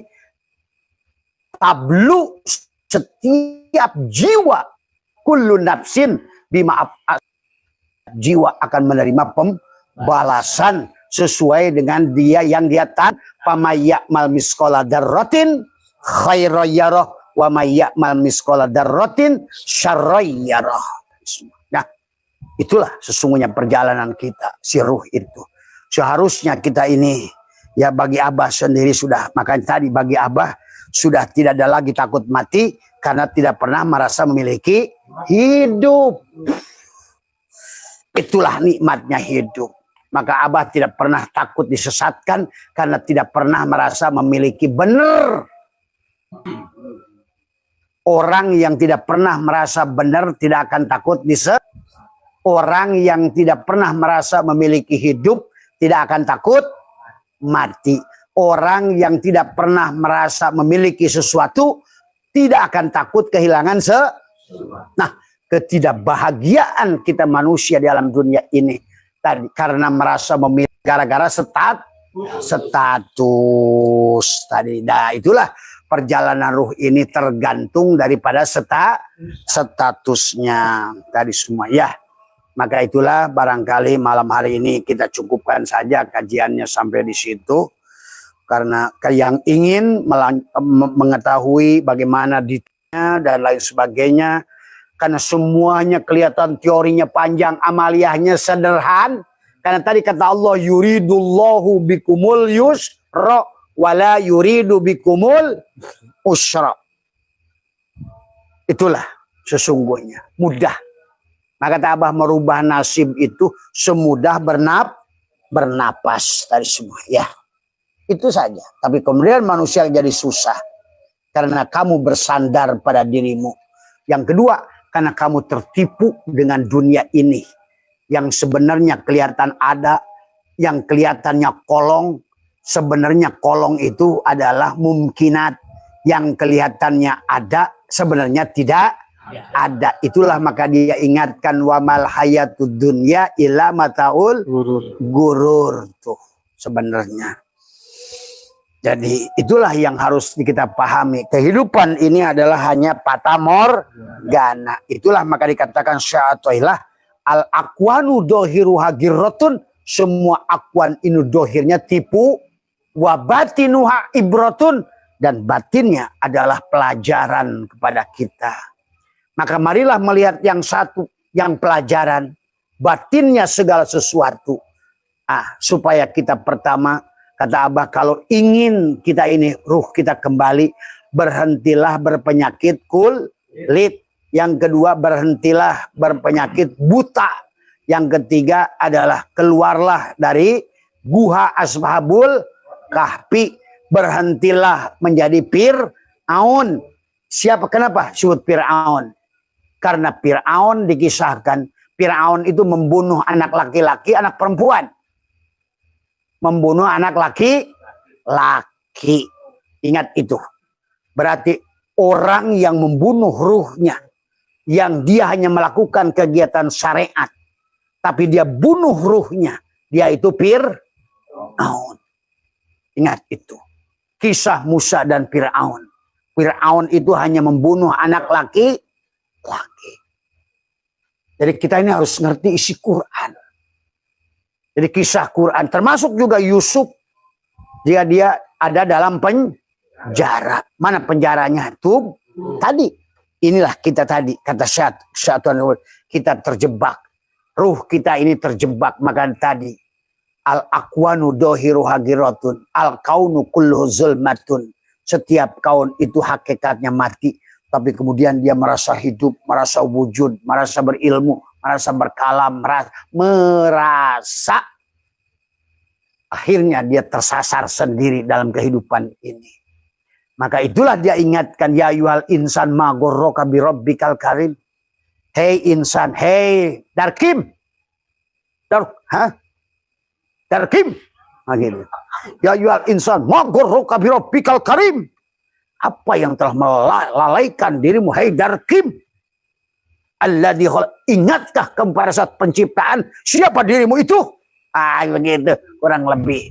tablu, setiap jiwa, kullu nafsin bima, jiwa akan menerima pembalasan sesuai dengan dia yang dia taat. Pamayakmal miskola darrotin khairayarah, wa mayya'mal misqala dzarratin syarrayyarah. Nah, itulah sesungguhnya perjalanan kita, si ruh itu. Seharusnya kita ini, ya bagi Abah sendiri sudah, makanya tadi bagi Abah sudah tidak ada lagi takut mati karena tidak pernah merasa memiliki hidup. Itulah nikmatnya hidup. Maka Abah tidak pernah takut disesatkan karena tidak pernah merasa memiliki benar. Orang yang tidak pernah merasa benar tidak akan takut disesatkan. Orang yang tidak pernah merasa memiliki hidup tidak akan takut mati. Orang yang tidak pernah merasa memiliki sesuatu tidak akan takut kehilangan Nah, ketidakbahagiaan kita manusia di alam dunia ini tadi karena merasa memiliki gara-gara status tadi. Nah, itulah perjalanan ruh ini tergantung daripada statusnya tadi semua ya. Maka itulah barangkali malam hari ini kita cukupkan saja kajiannya sampai di situ. Karena yang ingin mengetahui bagaimana detailnya dan lain sebagainya, karena semuanya kelihatan teorinya panjang, amaliyahnya sederhana. Karena tadi kata Allah, yuridullahu bikumul yusra wala yuridu bikumul usra. Itulah sesungguhnya mudah. Maka kata Abah, merubah nasib itu semudah bernapas tadi semua. Ya, itu saja. Tapi kemudian manusia jadi susah karena kamu bersandar pada dirimu. Yang kedua, karena kamu tertipu dengan dunia ini. Yang sebenarnya kelihatan ada, yang kelihatannya kolong. Sebenarnya kolong itu adalah mungkinat. Yang kelihatannya ada, sebenarnya tidak ada. Itulah maka dia ingatkan, wamal hayatud dunya illa mataul gurur. Tuh sebenarnya. Jadi itulah yang harus kita pahami. Kehidupan ini adalah hanya fata morgana. Itulah maka dikatakan sya'atoilah al-aqwanu dohiru hagirrotun. Semua akwan ini dohirnya tipu. Wabatinuha ibrotun. Dan batinnya adalah pelajaran kepada kita. Maka marilah melihat yang satu, yang pelajaran. Batinnya segala sesuatu. Supaya kita pertama, kata Abah, kalau ingin kita ini ruh kita kembali, berhentilah berpenyakit kulit. Yang kedua, berhentilah berpenyakit buta. Yang ketiga adalah keluarlah dari guha ashabul kahfi. Berhentilah menjadi Fir'aun. Siapa? Kenapa disebut Fir'aun? Karena Fir'aun dikisahkan, Fir'aun itu membunuh anak laki-laki, anak perempuan. Membunuh anak laki-laki. Ingat itu. Berarti orang yang membunuh ruhnya, yang dia hanya melakukan kegiatan syariat, tapi dia bunuh ruhnya, dia itu Fir'aun. Ingat itu. Kisah Musa dan Fir'aun. Fir'aun itu hanya membunuh anak lagi. Jadi kita ini harus ngerti isi Quran. Jadi kisah Quran termasuk juga Yusuf. Dia ada dalam penjara. Mana penjaranya? Tuh tadi. Inilah kita tadi kata syaitan, kita terjebak. Ruh kita ini terjebak. Maka tadi al-aqwanu dohiru hagiratun, al-kaunu kulluhu zulmatun. Setiap kaun itu hakikatnya mati. Tapi kemudian dia merasa hidup, merasa wujud, merasa berilmu, merasa berkalam, merasa. Akhirnya dia tersasar sendiri dalam kehidupan ini. Maka itulah dia ingatkan, ya ayyuhal insan ma ghurraka bi rabbikal karim. Hei insan, hei Darkim. Darkim. Nah, gitu. Ya ayyuhal insan ma ghurraka bi rabbikal karim. Apa yang telah melalaikan dirimu, hei Darkim? Alladzi ingatkah kepada saat penciptaan siapa dirimu itu? Begitu kurang lebih.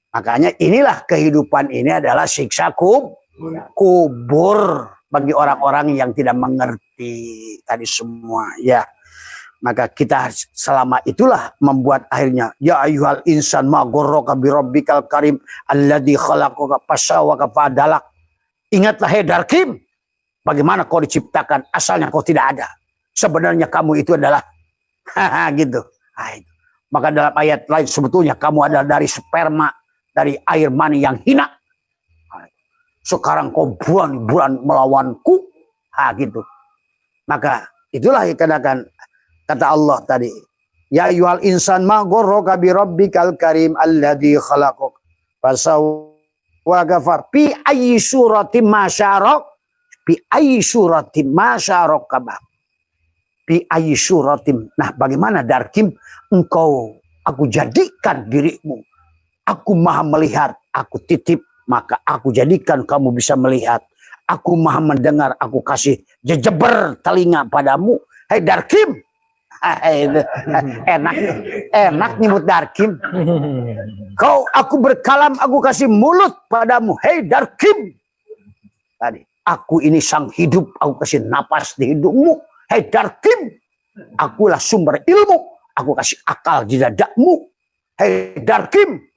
Makanya inilah kehidupan ini adalah siksa kubur bagi orang-orang yang tidak mengerti tadi semua ya. Maka kita selama itulah membuat akhirnya ya ayyuhal insan ma ghurraka bi rabbikal karim alladzi khalaqaka fasawwaka fa'adalak. Ingatlah hai Darkim, bagaimana kau diciptakan, asalnya kau tidak ada. Sebenarnya kamu itu adalah gitu. Maka dalam ayat lain sebetulnya kamu adalah dari sperma, dari air mani yang hina. Sekarang kau bulan melawanku. Gitu. Maka itulah yang katakan kata Allah tadi. Ya ayyuhal insan ma ghurraka bi rabbikal karim alladzi khalaqak fasawwa ghafar fi ayyi suratin masyaraq fi ayyi suratin masyaraq kabah. Fi ayyi suratin. Nah, bagaimana Darkim engkau aku jadikan dirimu. Aku maha melihat, aku titip, maka aku jadikan kamu bisa melihat. Aku maha mendengar, aku kasih jejeber telinga padamu. Hei Darkim. Enak nyebut Darkim. Aku berkalam, aku kasih mulut padamu. Hei Darkim. Tadi, aku ini sang hidup, aku kasih napas di hidupmu. Hei Darkim. Akulah sumber ilmu, aku kasih akal di dadamu. Hei Darkim.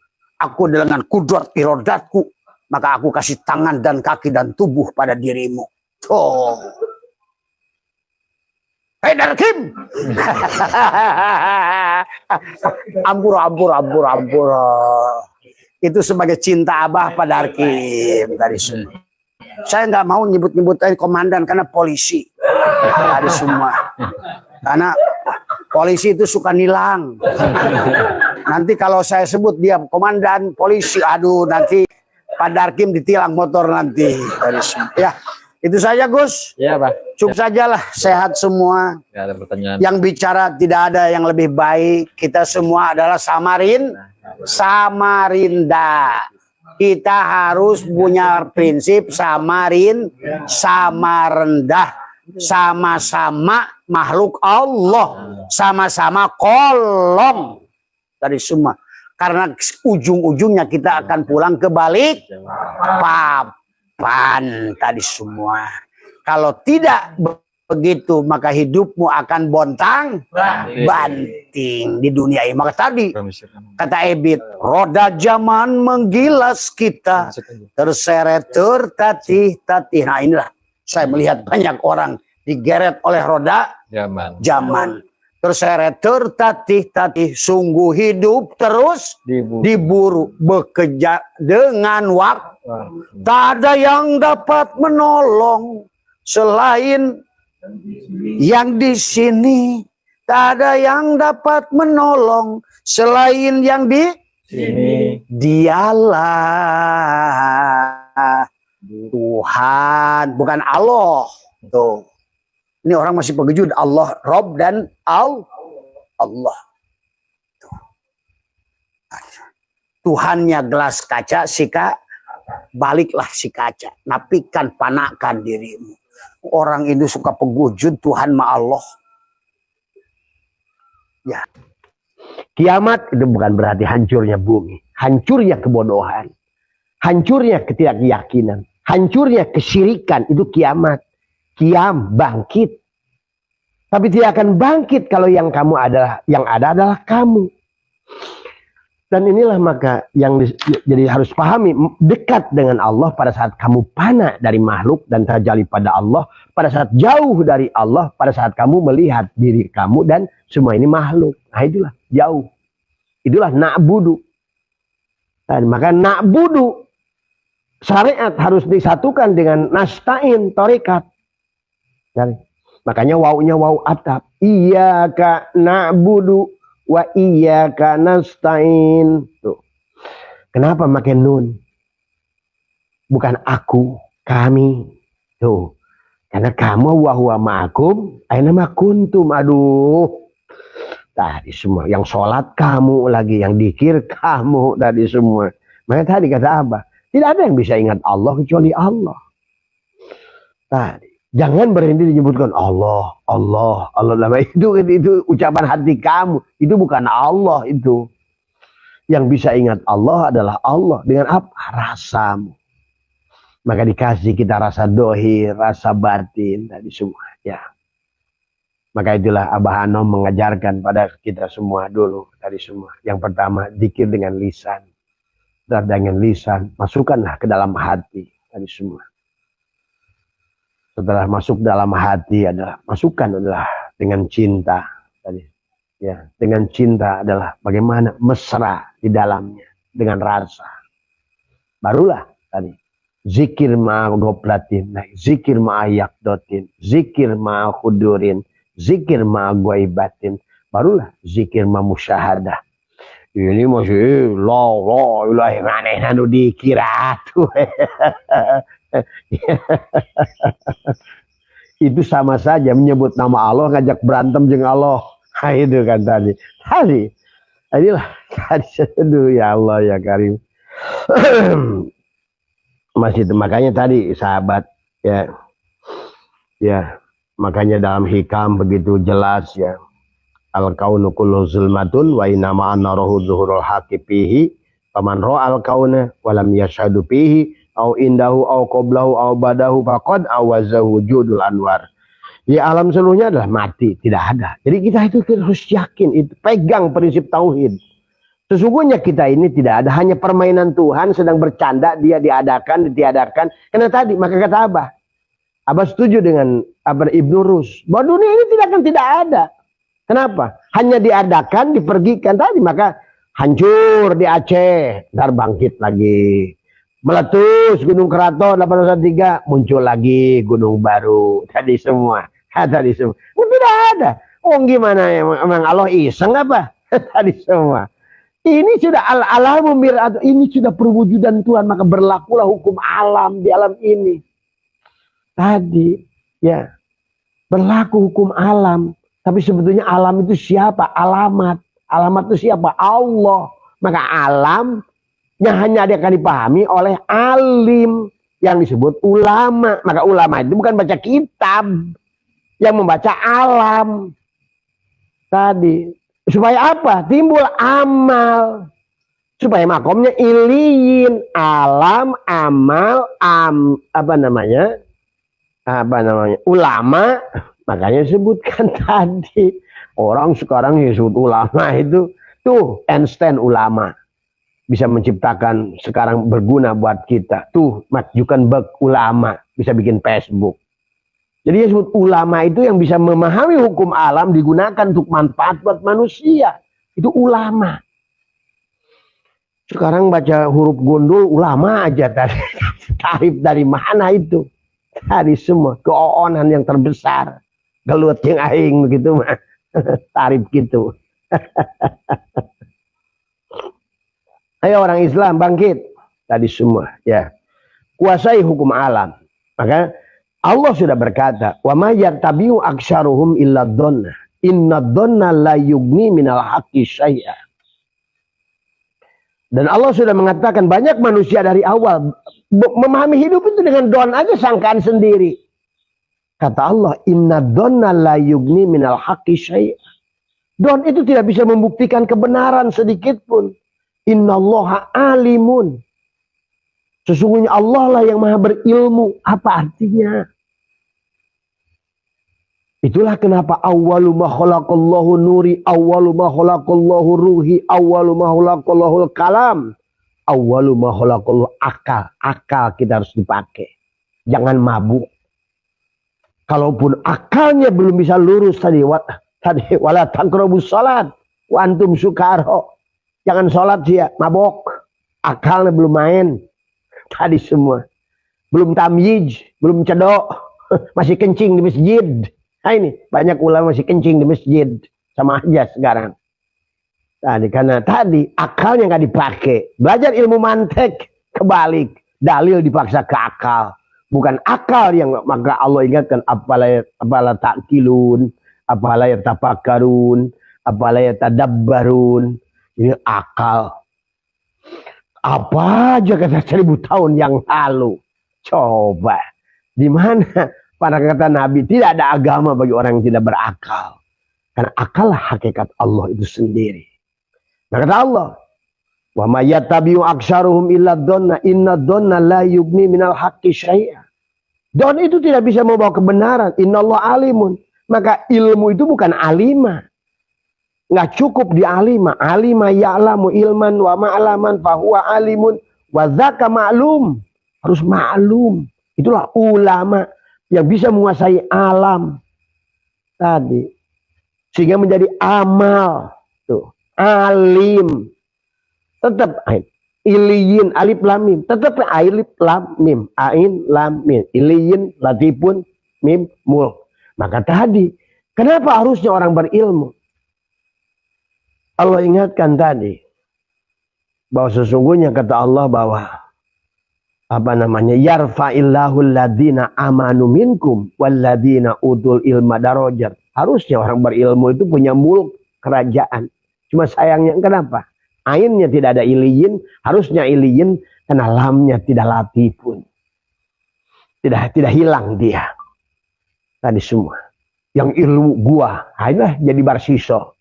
Aku dengan kudrat irodatku, maka aku kasih tangan dan kaki dan tubuh pada dirimu. Oh. Hei Darkim. Ampur. Itu sebagai cinta Abah pada Darkim tadi semua. Saya nggak mau nyebut-nyebut komandan karena polisi tadi semua. Karena polisi itu suka nilang. Nanti kalau saya sebut dia komandan polisi, aduh nanti Pak Darkim ditilang motor nanti. Ya, itu saja Gus. Ya Pak. Cukup sajalah, sehat semua. Gak ada pertanyaan. Yang bicara tidak ada yang lebih baik. Kita semua adalah Samarinda. Kita harus punya prinsip sama rendah. Sama-sama makhluk Allah, sama-sama kolong dari semua. Karena ujung-ujungnya kita akan pulang ke balik papan tadi semua. Kalau tidak begitu, maka hidupmu akan bontang-banting di dunia ini. Maka tadi kata Ebit, roda zaman menggilas kita, terseret tertatih-tatih. Nah inilah saya melihat banyak orang digeret oleh roda zaman. Terseret tertatih-tatih, sungguh hidup terus diburu bekerja dengan waktu. Tak ada yang dapat menolong selain yang di sini. Tak ada yang dapat menolong selain yang di sini. Dialah Tuhan, bukan Allah. Tuh. Ini orang masih pengecut. Allah Rob dan Allah. Tuh. Tuhannya gelas kaca, baliklah si kaca. Napikan, panakan dirimu. Orang ini suka penghujud Tuhan ma Allah. Ya. Kiamat itu bukan berarti hancurnya bumi, hancurnya kebodohan, hancurnya ketidakyakinan, hancurnya kesyirikan, itu kiamat. Kiam, bangkit. Tapi tidak akan bangkit kalau yang ada adalah kamu. Dan inilah maka yang jadi harus pahami, dekat dengan Allah pada saat kamu fana dari makhluk dan terjali pada Allah, pada saat jauh dari Allah, pada saat kamu melihat diri kamu dan semua ini makhluk. Nah itulah jauh. Itulah na'budu. Dan maka na'budu syariat harus disatukan dengan nasta'in, tarikat. Dan makanya wawunya waw atap. Iyyaka na'budu wa iyyaka nasta'in. Tuh. Kenapa pakai nun? Bukan aku, kami. Tuh. Karena kamu wa huwa ma'akum, aina ma kuntum. Aduh. Tadi semua yang sholat kamu lagi, yang dikir kamu tadi semua. Maka tadi kata apa? Tidak ada yang bisa ingat Allah kecuali Allah. Tadi. Jangan berhenti disebutkan Allah, Allah, Allah. Itu ucapan hati kamu. Itu bukan Allah itu. Yang bisa ingat Allah adalah Allah. Dengan apa? Rasamu. Maka dikasih kita rasa dohir, rasa batin. Tadi semua. Ya. Maka itulah Abah Anom mengajarkan pada kita semua dulu. Tadi semua. Yang pertama, zikir dengan lisan. Dan dengan lisan, masukkanlah ke dalam hati. Tadi semua. Setelah masuk dalam hati masukkan adalah dengan cinta tadi, ya dengan cinta adalah bagaimana mesra di dalamnya dengan rasa, barulah tadi zikir ma'a goflatin, zikir ma'a yakdotin, zikir ma'a khudurin, zikir ma'a goibatin, barulah zikir ma'a musyahadah. Ini masih la ilaha illallah anu dikira tuh. Itu sama saja menyebut nama Allah ngajak berantem dengan Allah. Nah, itu kan tadi. Inilah tadi seduh ya Allah ya Karim. Masih itu makanya tadi sahabat ya. Ya, makanya dalam hikam begitu jelas ya. Al-kaunu kullu zulmatun wa inama an-naruhu zuhurul haqi fihi faman ra'al kauna wa lam yashhadu fihi au indahu au qoblahu au badahu faqad awazahu wujudul anwar. Ya alam seluruhnya adalah mati, tidak ada. Jadi kita itu harus yakin, itu pegang prinsip tauhid. Sesungguhnya kita ini tidak ada, hanya permainan Tuhan sedang bercanda, dia diadakan, ditiadakan. Karena tadi maka kata Abah setuju dengan Ibnu Rus bahwa dunia ini tidak ada. Kenapa? Hanya diadakan, dipergikan tadi, maka hancur di Aceh, ntar bangkit lagi. Meletus Gunung Keraton 813, muncul lagi gunung baru. Tadi semua. Tadi semua. Tidak ada. Oh gimana emang Allah iseng apa? Tadi semua. Ini sudah al-alamu mir'at, ini sudah perwujudan Tuhan, maka berlakulah hukum alam di alam ini. Tadi ya. Berlaku hukum alam. Tapi sebetulnya alam itu siapa? Alamat. Alamat itu siapa? Allah. Maka alam yang hanya akan dipahami oleh alim yang disebut ulama. Maka ulama itu bukan baca kitab, yang membaca alam. Tadi. Supaya apa? Timbul amal. Supaya makomnya iliyin. Alam, amal, ulama. Makanya sebutkan tadi. Orang sekarang disebut ulama itu. Tuh Einstein ulama. Bisa menciptakan sekarang berguna buat kita. Tuh Mark Zuckerberg ulama. Bisa bikin Facebook. Jadi disebut ulama itu yang bisa memahami hukum alam. Digunakan untuk manfaat buat manusia. Itu ulama. Sekarang baca huruf gundul ulama aja tadi. Tarif dari mana itu? Tadi semua. Keoonan yang terbesar. Gelut yang aing begitu mah. Tarif gitu. Ayo orang Islam bangkit. Tadi semua ya. Kuasai hukum alam. Maka Allah sudah berkata, "Wa may yattabi'u aktsaruhum illa dhonna. Inna dhonna la yughni minal haqqi syai'a." Dan Allah sudah mengatakan banyak manusia dari awal memahami hidup itu dengan don aja, sangkaan sendiri. Kata Allah, "Inna dhonna la yughni minal haqqi syai'a." Don itu tidak bisa membuktikan kebenaran sedikit pun. Innallaha alimun. Sesungguhnya Allah lah yang maha berilmu. Apa artinya? Itulah kenapa awwalu ma khalaqallahu nuri, awwalu ma khalaqallahu ruhi, awwalu ma khalaqallahu kalam, awwalu ma khalaqallahu akal. Akal kita harus dipakai. Jangan mabuk. Kalaupun akalnya belum bisa lurus tadi wala taqrabus salat wa antum sukara. Jangan sholat sih ya, mabok. Akalnya belum main. Tadi semua. Belum tamyiz, belum cedok. Masih kencing di masjid. Nah ini, banyak ulama masih kencing di masjid. Sama aja sekarang. Tadi, karena tadi akalnya nggak dipakai. Belajar ilmu mantek, kebalik. Dalil dipaksa ke akal. Bukan akal yang maka Allah ingatkan. Apala ta'kilun, apala yatafakkarun, apala yatadabbarun. Ini akal. Apa aja kata 1000 tahun yang lalu. Coba. Di mana? Pada kata Nabi, tidak ada agama bagi orang yang tidak berakal. Karena akal hakikat Allah itu sendiri. Nah kata Allah, wa may yattabi'u aktsaruhum illa dhanna inna dhanna la yughni minal haqqi syai'a. Don itu tidak bisa membawa kebenaran. Innallaha alimun. Maka ilmu itu bukan alima. Nggak cukup di alima. Alima ya'lamu ilman wa ma'laman fahuwa alimun wa dzaka ma'lum. Harus ma'lum. Itulah ulama yang bisa menguasai alam tadi sehingga menjadi amal tuh alim tetap iliyin alif lam mim tetap alif lam mim ain lam mim iliyin latifun mim mul. Maka tadi kenapa harusnya orang berilmu? Allah ingatkan tadi bahwa sesungguhnya kata Allah bahwa yarfa'illahu alladhina amanu minkum walladhina utul ilma darajat. Harusnya orang berilmu itu punya mulk kerajaan. Cuma sayangnya kenapa? Ainnya tidak ada iliyin, harusnya iliyin karena lamnya tidak latifun. Tidak hilang dia. Tadi semua. Yang ilmu gua, inilah jadi barsiso.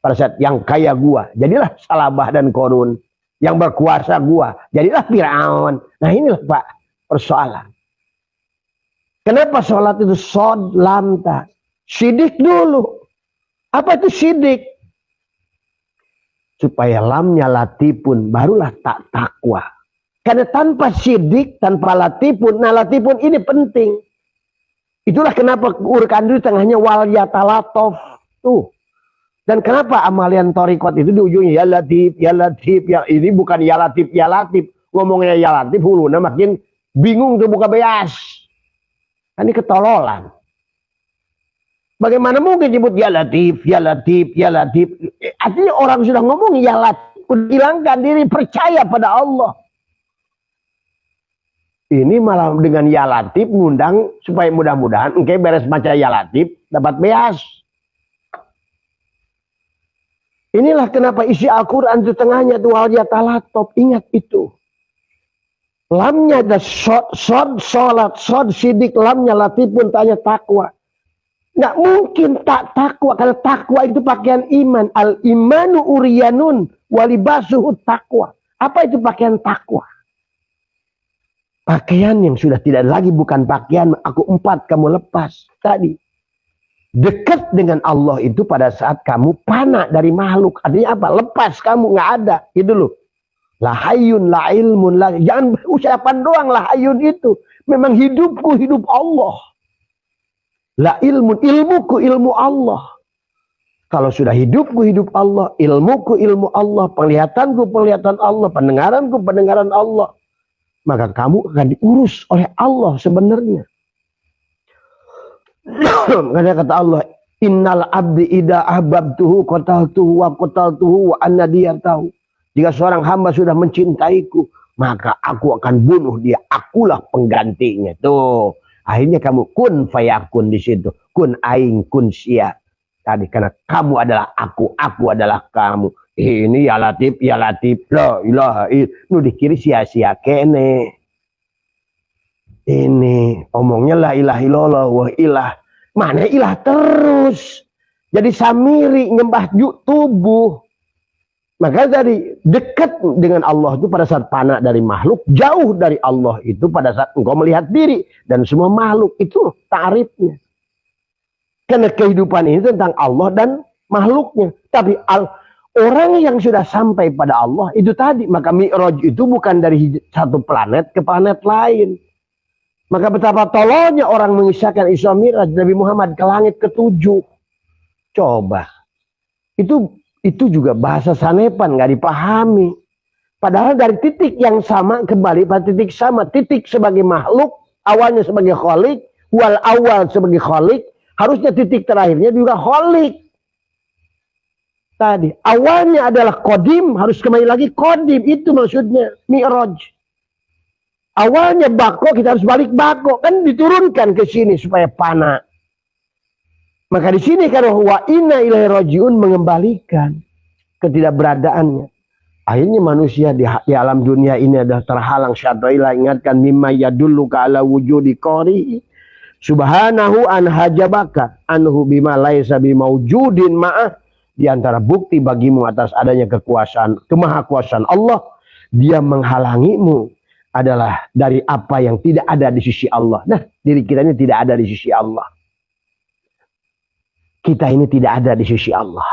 Pada saat yang kaya gua, jadilah Salabah dan Korun. Yang berkuasa gua, jadilah Firaun. Nah inilah Pak persoalan. Kenapa sholat itu sod lamta? Sidik dulu. Apa itu sidik? Supaya lamnya latifun, barulah tak takwa. Karena tanpa sidik, tanpa latifun, nah latifun ini penting. Itulah kenapa urkan dulu tengahnya wal yatalatof. Tuh. Dan kenapa amalian torikot itu di ujungnya ya latif, ya ini bukan ya latif. Ngomongnya ya latif hulunya makin bingung tuh buka beas. Ini ketololan. Bagaimana mungkin nyebut ya latif. Artinya orang sudah ngomong ya latif, hilangkan diri percaya pada Allah. Ini malah dengan ya latif ngundang supaya mudah-mudahan engke beres baca ya latif dapat beas. Inilah kenapa isi Al-Quran di tengahnya itu wal yatalatop. Ingat itu. Lamnya ada sod sholat, sod sidik, lamnya latifun tanya takwa. Nggak mungkin tak takwa. Karena takwa itu pakaian iman. Al-imanu uriyanun walibasuhu takwa. Apa itu pakaian takwa? Pakaian yang sudah tidak lagi bukan pakaian. Aku 4 kamu lepas. Tadi. Dekat dengan Allah itu pada saat kamu panah dari makhluk. Artinya apa? Lepas kamu nggak ada. Itu loh. La hayyun la ilmun la. Jangan ucapan doang la hayyun itu. Memang hidupku hidup Allah. La ilmun ilmuku ilmu Allah. Kalau sudah hidupku hidup Allah, ilmuku ilmu Allah, penglihatanku penglihatan Allah, pendengaranku pendengaran Allah, maka kamu akan diurus oleh Allah sebenarnya. Karena kata Allah, innal abdi ida ahbabtuhu qataltuhu wa qataltuhu wa anna dia tahu. Jika seorang hamba sudah mencintaiku, maka aku akan bunuh dia. Akulah penggantinya. Tuh, akhirnya kamu kun fayakun di situ. Kun aing kun sia. Tadi karena kamu adalah aku adalah kamu. Ini ya latif, la ilaha illallah. Nu dikiri sia-sia kene. Ini omongnya la ilaha illallah wa ilah. Mana ilah terus. Jadi samiri nyembah tubuh. Maka dari dekat dengan Allah itu pada saat panah dari makhluk. Jauh dari Allah itu pada saat engkau melihat diri. Dan semua makhluk itu tarifnya. Karena kehidupan ini tentang Allah dan makhluknya. Tapi orang yang sudah sampai pada Allah itu tadi, maka Mi'raj itu bukan dari satu planet ke planet lain. Maka betapa tololnya orang mengisahkan Isra Mi'raj Nabi Muhammad ke langit ke-7. Coba. Itu juga bahasa sanepan, nggak dipahami. Padahal dari titik yang sama kembali pada titik sama. Titik sebagai makhluk, awalnya sebagai khalik, wal awal sebagai khalik, harusnya titik terakhirnya juga khalik. Tadi awalnya adalah kodim, harus kembali lagi kodim. Itu maksudnya Mi'raj. Awalnya bako, kita harus balik bako. Kan diturunkan ke sini supaya panah. Maka di sini kalau wa inna ilaihi rajiun mengembalikan ketidakberadaannya. Akhirnya manusia di alam dunia ini adalah terhalang. Syaitanillah ingatkan mimma yadulluka ala wujudi qari subhanahu an hajabaka anhu bima laisa bimaujudin ma'ah. Di antara bukti bagimu atas adanya kekuasaan, kemahakuasaan Allah, dia menghalangimu adalah dari apa yang tidak ada di sisi Allah. Nah, diri kita ini tidak ada di sisi Allah. Kita ini tidak ada di sisi Allah.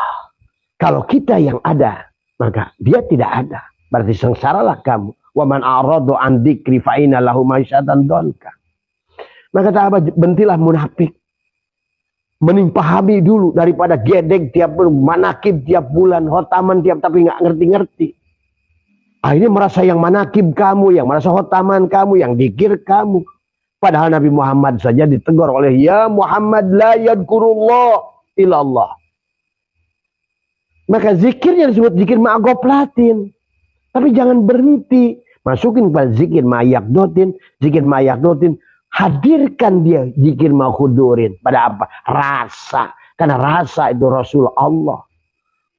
Kalau kita yang ada, maka dia tidak ada. Berarti sengsaralah kamu. Wa man a'radu an dzikri fa inna lahu ma'isyatan donka. Maka kata bentilah munafik. Mending pahami dulu daripada gedek tiap bulan, manakib tiap bulan, hotaman tiap tapi nggak ngerti-ngerti. Akhirnya merasa yang manakib kamu, yang merasa hotaman kamu, yang dikir kamu. Padahal Nabi Muhammad saja ditegur oleh ya Muhammad la yadkurullah ilallah. Maka zikirnya disebut zikir ma'agoplatin. Tapi jangan berhenti. Masukin pada zikir ma'ayakdotin, zikir ma'ayakdotin. Hadirkan dia zikir ma'khudurin. Pada apa? Rasa. Karena rasa itu Rasul Allah.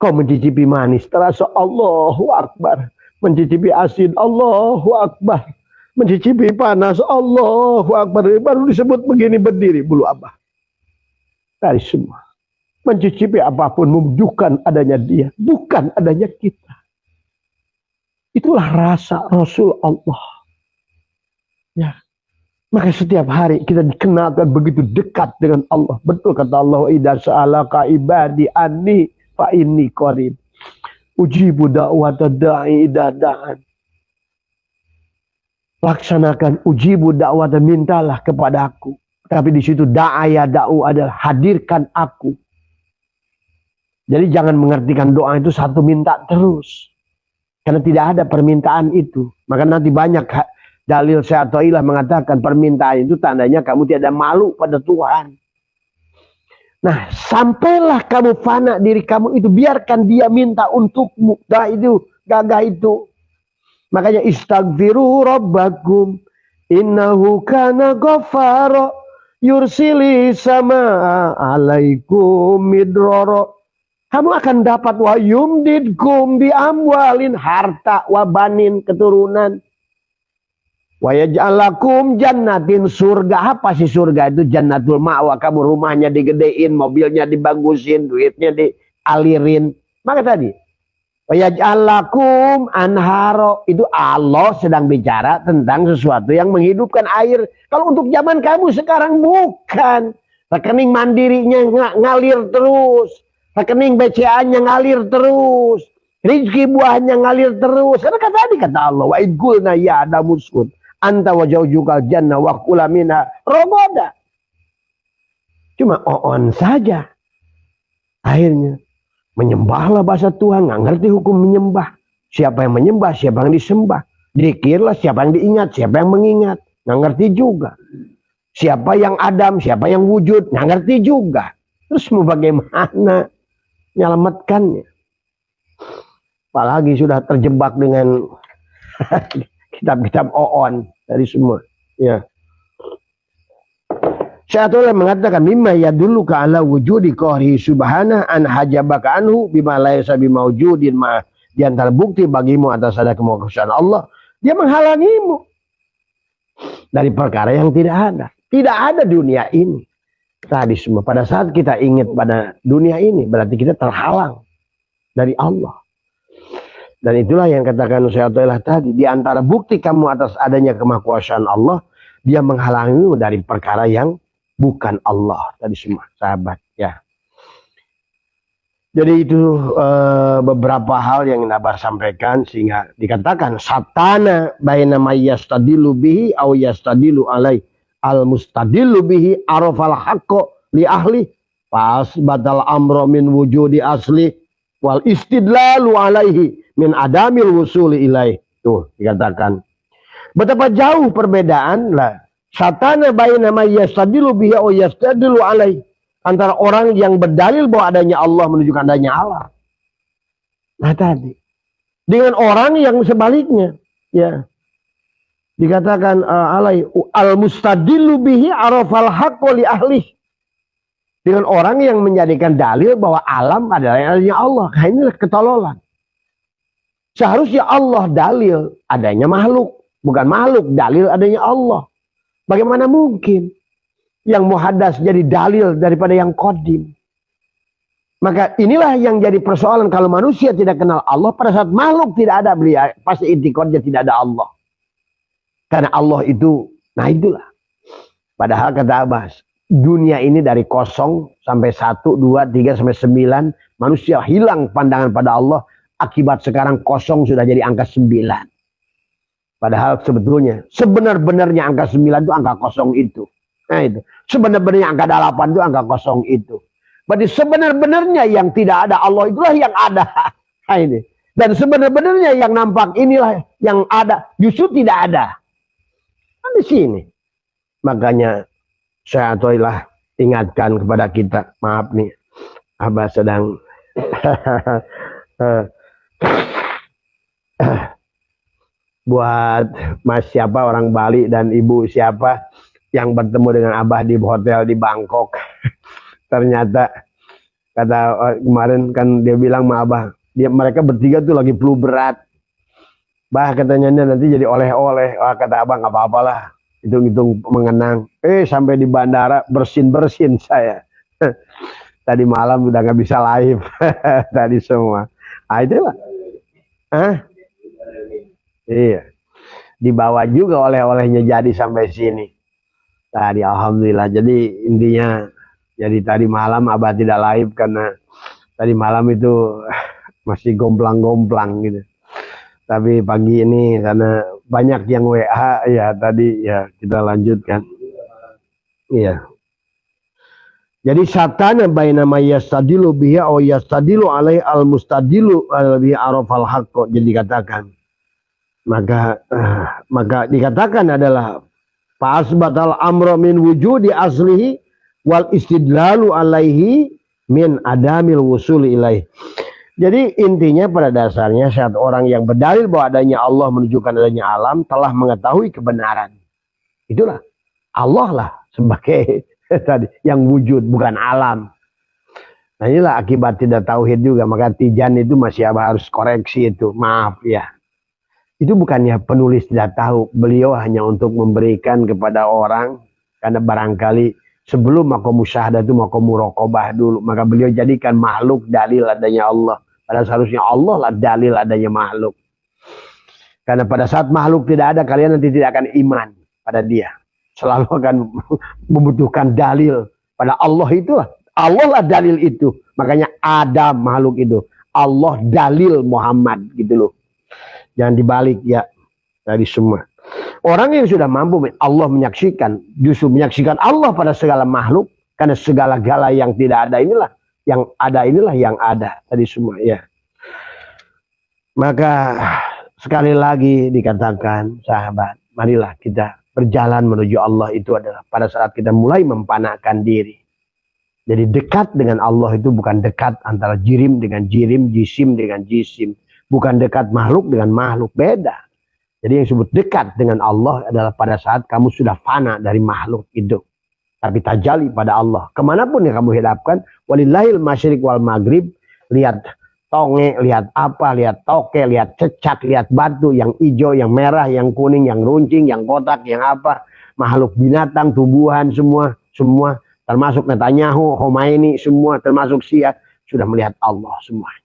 Kau mencicipi manis, terasa Allahu Akbar. Mencicipi asin, Allahu Akbar. Mencicipi panas, Allahu Akbar. Baru disebut begini berdiri bulu abah. Dari semua. Mencicipi apapun membutuhkan adanya dia. Bukan adanya kita. Itulah rasa Rasul Allah. Ya. Maka setiap hari kita dikenalkan begitu dekat dengan Allah. Betul kata Allah. Idza sa'alaka ibadi anni fa inni qarib. Ujibu da'wata da'i idza da'an. Laksanakan ujibu da'wata, mintalah kepada aku. Tapi di situ da'aya da'u adalah hadirkan aku. Jadi jangan mengertikan doa itu satu minta terus. Karena tidak ada permintaan itu. Maka nanti banyak dalil Syaitanillah mengatakan permintaan itu tandanya kamu tidak malu pada Tuhan. Nah, sampailah kamu fana diri kamu itu, biarkan dia minta untukmu. Dah itu, gagah itu. Makanya istaghfiru rabbakum innahu kana ghafara yursili sama alaikum midroro. Kamu akan dapat wa yumdidkum bi amwalin, harta, wa banin, keturunan. Wa yaj'alakum jannatin, surga. Apa sih surga itu? Jannatul ma'wa. Kamu rumahnya digedein, mobilnya dibagusin, duitnya dialirin. Maka tadi wa yaj'alakum anharo, itu Allah sedang bicara tentang sesuatu yang menghidupkan air. Kalau untuk zaman kamu sekarang bukan. Rekening mandirinya ngalir terus. Rekening BCA-nya ngalir terus. Rizki buahnya ngalir terus. Karena tadi kata Allah, wa idqulna ya adamuskun anta wa jaujukal jannah wa kula minha rogoda. Cuma on saja. Akhirnya menyembahlah bahasa Tuhan, nggak ngerti hukum menyembah. Siapa yang menyembah, siapa yang disembah. Dikirlah siapa yang diingat, siapa yang mengingat. Nggak ngerti juga. Siapa yang Adam, siapa yang wujud, nggak ngerti juga. Terus mau bagaimana nyelamatkannya? Apalagi sudah terjebak dengan kitab-kitab oon dari semua. Ya. Syaitanillah mengatakan mimma yadulluka ala wujudi qahri subhana an hajabaka anhu bima laysa bimaujudin ma. Di antara bukti bagimu atas ada kemahakuasaan Allah, dia menghalangimu dari perkara yang tidak ada. Tidak ada dunia ini. Tadi semua pada saat kita ingat pada dunia ini berarti kita terhalang dari Allah. Dan itulah yang katakan Syaitanillah tadi. Di antara bukti kamu atas adanya kemahakuasaan Allah, dia menghalangimu dari perkara yang bukan Allah. Tadi semua sahabat. Ya. Jadi itu beberapa hal yang Nabar sampaikan sehingga dikatakan satana baina may yastadilu bihi aw yastadilu alai al mustadilu bihi arafal haqqo li ahli pas batal amro min wujudi asli wal istidlalu alaihi min adamil wusuli ilaih. Tuh dikatakan betapa jauh perbedaan lah satana baina may yastadilu bihi aw yastadilu alai antara orang yang berdalil bahwa adanya Allah menunjukkan adanya Allah. Nah tadi dengan orang yang sebaliknya, ya dikatakan alai al mustadillu bihi arafal haqqo li ahli. Dengan orang yang menjadikan dalil bahwa alam adalah yang adanya Allah. Nah, inilah ketololan. Seharusnya Allah dalil adanya makhluk, bukan makhluk dalil adanya Allah. Bagaimana mungkin yang muhaddas jadi dalil daripada yang qadim? Maka inilah yang jadi persoalan kalau manusia tidak kenal Allah pada saat makhluk tidak ada, beliau pasti intikadnya tidak ada Allah. Karena Allah itu, nah itulah. Padahal kata Abbas, dunia ini dari 0 sampai 1, 2, 3 sampai 9, manusia hilang pandangan pada Allah, akibat sekarang 0 sudah jadi angka 9. Padahal sebetulnya sebenar-benarnya angka 9 itu angka 0 itu. Nah itu. Sebenarnya angka 8 itu angka 0 itu. Berarti sebenar-benarnya yang tidak ada Allah itulah yang ada. Nah ini. Dan sebenar-benarnya yang nampak inilah yang ada. Justru tidak ada. Nah, di sini. Makanya saya atoilah ingatkan kepada kita. Maaf nih. Abah sedang buat mas siapa orang Bali dan ibu siapa yang bertemu dengan Abah di hotel di Bangkok. Ternyata kata kemarin kan dia bilang sama Abah, mereka bertiga tuh lagi flu berat. Bah katanya nanti jadi oleh-oleh. Kata Abah nggak apa-apalah, hitung-hitung mengenang. Sampai di bandara bersin-bersin saya. Tadi malam udah nggak bisa live. Tadi semua. Itu lah. Iya. Dibawa juga oleh-olehnya jadi sampai sini. Tadi alhamdulillah. Jadi intinya jadi tadi malam Abah tidak live karena tadi malam itu masih gomplang-gomplang gitu. Tapi pagi ini karena banyak yang WA ya tadi ya kita lanjutkan. Iya. Jadi satana baina may yastadilu bihi aw yastadilu alai al mustadilu alladhi arafal haqqo. Jadi dikatakan maka dikatakan adalah Fa'asbatal amra min wujudi aslihi wal istidlalu alaihi min adamil wusuli ilaih. Jadi intinya pada dasarnya saat orang yang berdalil bahwa adanya Allah menunjukkan adanya alam telah mengetahui kebenaran. Itulah Allah lah sebagai tadi yang wujud bukan alam. Nah inilah akibat tidak tauhid juga. Maka Tijan itu masih harus koreksi itu. Maaf ya. Itu bukannya penulis tidak tahu. Beliau hanya untuk memberikan kepada orang. Karena barangkali sebelum makom musyahadah itu makom muraqabah dulu. Maka beliau jadikan makhluk dalil adanya Allah. Padahal seharusnya Allah lah dalil adanya makhluk. Karena pada saat makhluk tidak ada, kalian nanti tidak akan iman pada dia. Selalu akan membutuhkan dalil pada Allah itulah. Allah lah dalil itu. Makanya ada makhluk itu. Allah dalil Muhammad gitu loh. Jangan dibalik ya dari semua. Orang yang sudah mampu Allah menyaksikan, justru menyaksikan Allah pada segala makhluk, karena segala-gala yang tidak ada inilah yang ada, inilah yang ada tadi semua ya. Maka sekali lagi dikatakan sahabat, marilah kita berjalan menuju Allah itu adalah pada saat kita mulai mempanakkan diri. Jadi dekat dengan Allah itu bukan dekat antara jirim dengan jirim, jisim dengan jisim. Bukan dekat makhluk dengan makhluk, beda. Jadi yang disebut dekat dengan Allah adalah pada saat kamu sudah fana dari makhluk itu. Tapi tajali pada Allah. Kemanapun yang kamu hadapkan, walillahil masyriq wal maghrib, lihat tonge, lihat apa, lihat toke, lihat cecak, lihat batu, yang hijau, yang merah, yang kuning, yang runcing, yang kotak, yang apa. Makhluk binatang, tumbuhan, semua. Termasuk Netanyahu, Khomeini, semua termasuk Syiah. Sudah melihat Allah semuanya.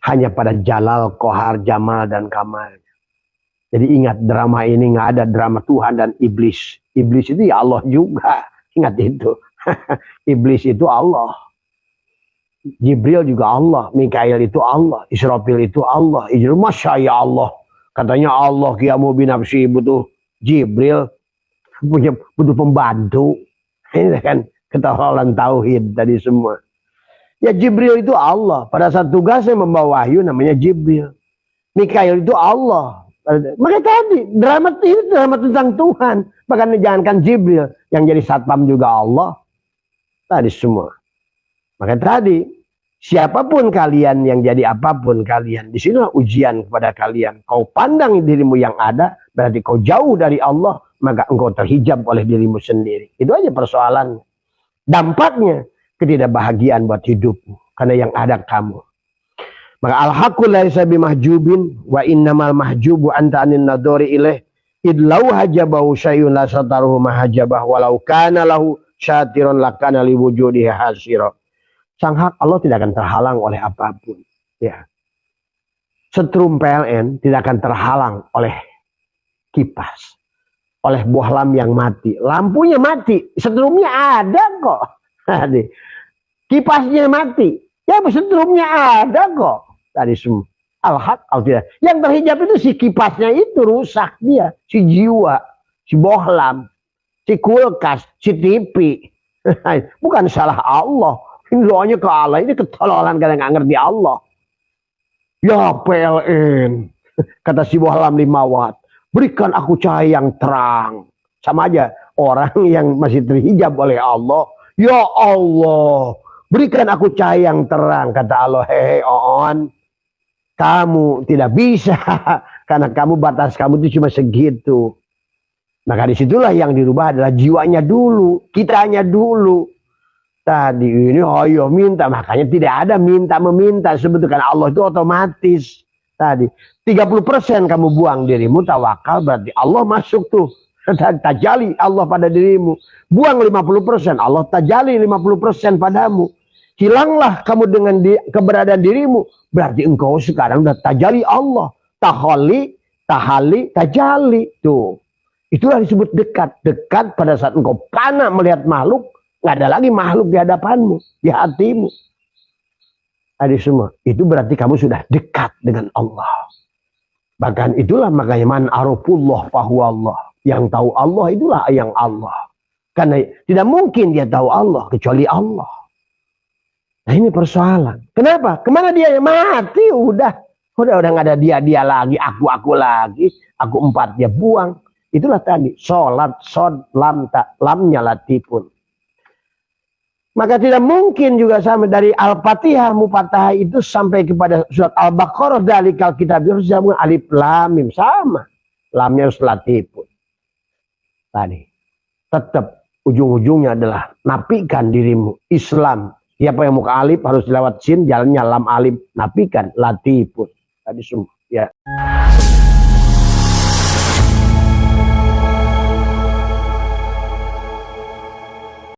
Hanya pada Jalal, Kohar, Jamal, dan Kamal. Jadi ingat drama ini nggak ada drama Tuhan dan Iblis. Iblis itu ya Allah juga. Ingat itu. Iblis itu Allah. Jibril juga Allah, Mikail itu Allah, Israfil itu Allah, Masya ya Allah. Katanya Allah qiyamu binafsi butuh Jibril, butuh pembantu. Ini kan ketahuan tauhid tadi semua. Ya Jibril itu Allah, pada saat tugasnya membawa wahyu namanya Jibril. Mikail itu Allah. Maka tadi drama itu drama tentang Tuhan. Bahkan jangankan Jibril, yang jadi satpam juga Allah. Tadi semua. Maka tadi siapapun kalian yang jadi apapun kalian, di sinilah ujian kepada kalian. Kau pandang dirimu yang ada, berarti kau jauh dari Allah, maka engkau terhijab oleh dirimu sendiri. Itu aja persoalan. Dampaknya ketidakbahagiaan buat hidupmu karena yang ada kamu. Maka al-haqqu laisa bimahjubin wa innamal mahjubu anta anin nadhari ilaih idlau hajabahu syai'un la sataruhu mahajabah walau kana lahu syatirun lakana liwujudihi hasira. Sang hak Allah tidak akan terhalang oleh apapun. Ya. Setrum PLN tidak akan terhalang oleh kipas, oleh buah lam yang mati. Lampunya mati, setrumnya ada kok. Kipasnya mati, ya setrumnya ada kok. Tadi semua. Al-haq, tidak. Yang terhijab itu si kipasnya itu rusak dia, si jiwa, si bohlam, si kulkas, si TV. Bukan salah Allah. Ini doanya ke Allah, ini ketololan karena nggak ngerti Allah. Ya PLN, kata si bohlam 5 watt, berikan aku cahaya yang terang. Sama aja orang yang masih terhijab oleh Allah. Ya Allah, berikan aku cahaya yang terang. Kata Allah, hehe on, kamu tidak bisa karena kamu batas kamu itu cuma segitu. Maka disitulah yang dirubah adalah jiwanya dulu, kitanya dulu. Tadi ini ayo minta, makanya tidak ada minta meminta sebetulnya Allah itu otomatis. Tadi 30% kamu buang dirimu tawakal, berarti Allah masuk tuh. Tajali Allah pada dirimu. Buang 50%, Allah tajali 50% padamu. Hilanglah kamu dengan keberadaan dirimu, berarti engkau sekarang udah tajali Allah. Tahali, tajali. Tuh. Itulah disebut dekat. Dekat pada saat engkau panah melihat makhluk, nggak ada lagi makhluk di hadapanmu, di hatimu. Ada semua. Itu berarti kamu sudah dekat dengan Allah. Bahkan itulah makanya man arafullah fahuwa Allah. Yang tahu Allah itulah yang Allah. Karena tidak mungkin dia tahu Allah kecuali Allah. Nah ini persoalan. Kenapa? Kemana dia yang mati? Udah nggak ada dia lagi, aku lagi, aku 4 dia buang. Itulah tadi sholat, lam tak lamnya latifun. Maka tidak mungkin juga sama dari Al-Fatihah Mufatahah itu sampai kepada surat Al-Baqarah dalikal kitab harus disambung alif lam mim sama. Lamnya harus latifun. Tadi tetap ujung-ujungnya adalah napikan dirimu Islam. Siapa yang muka alif harus lewat sin, jalannya lam alif, napikan latifun. Tadi semua ya.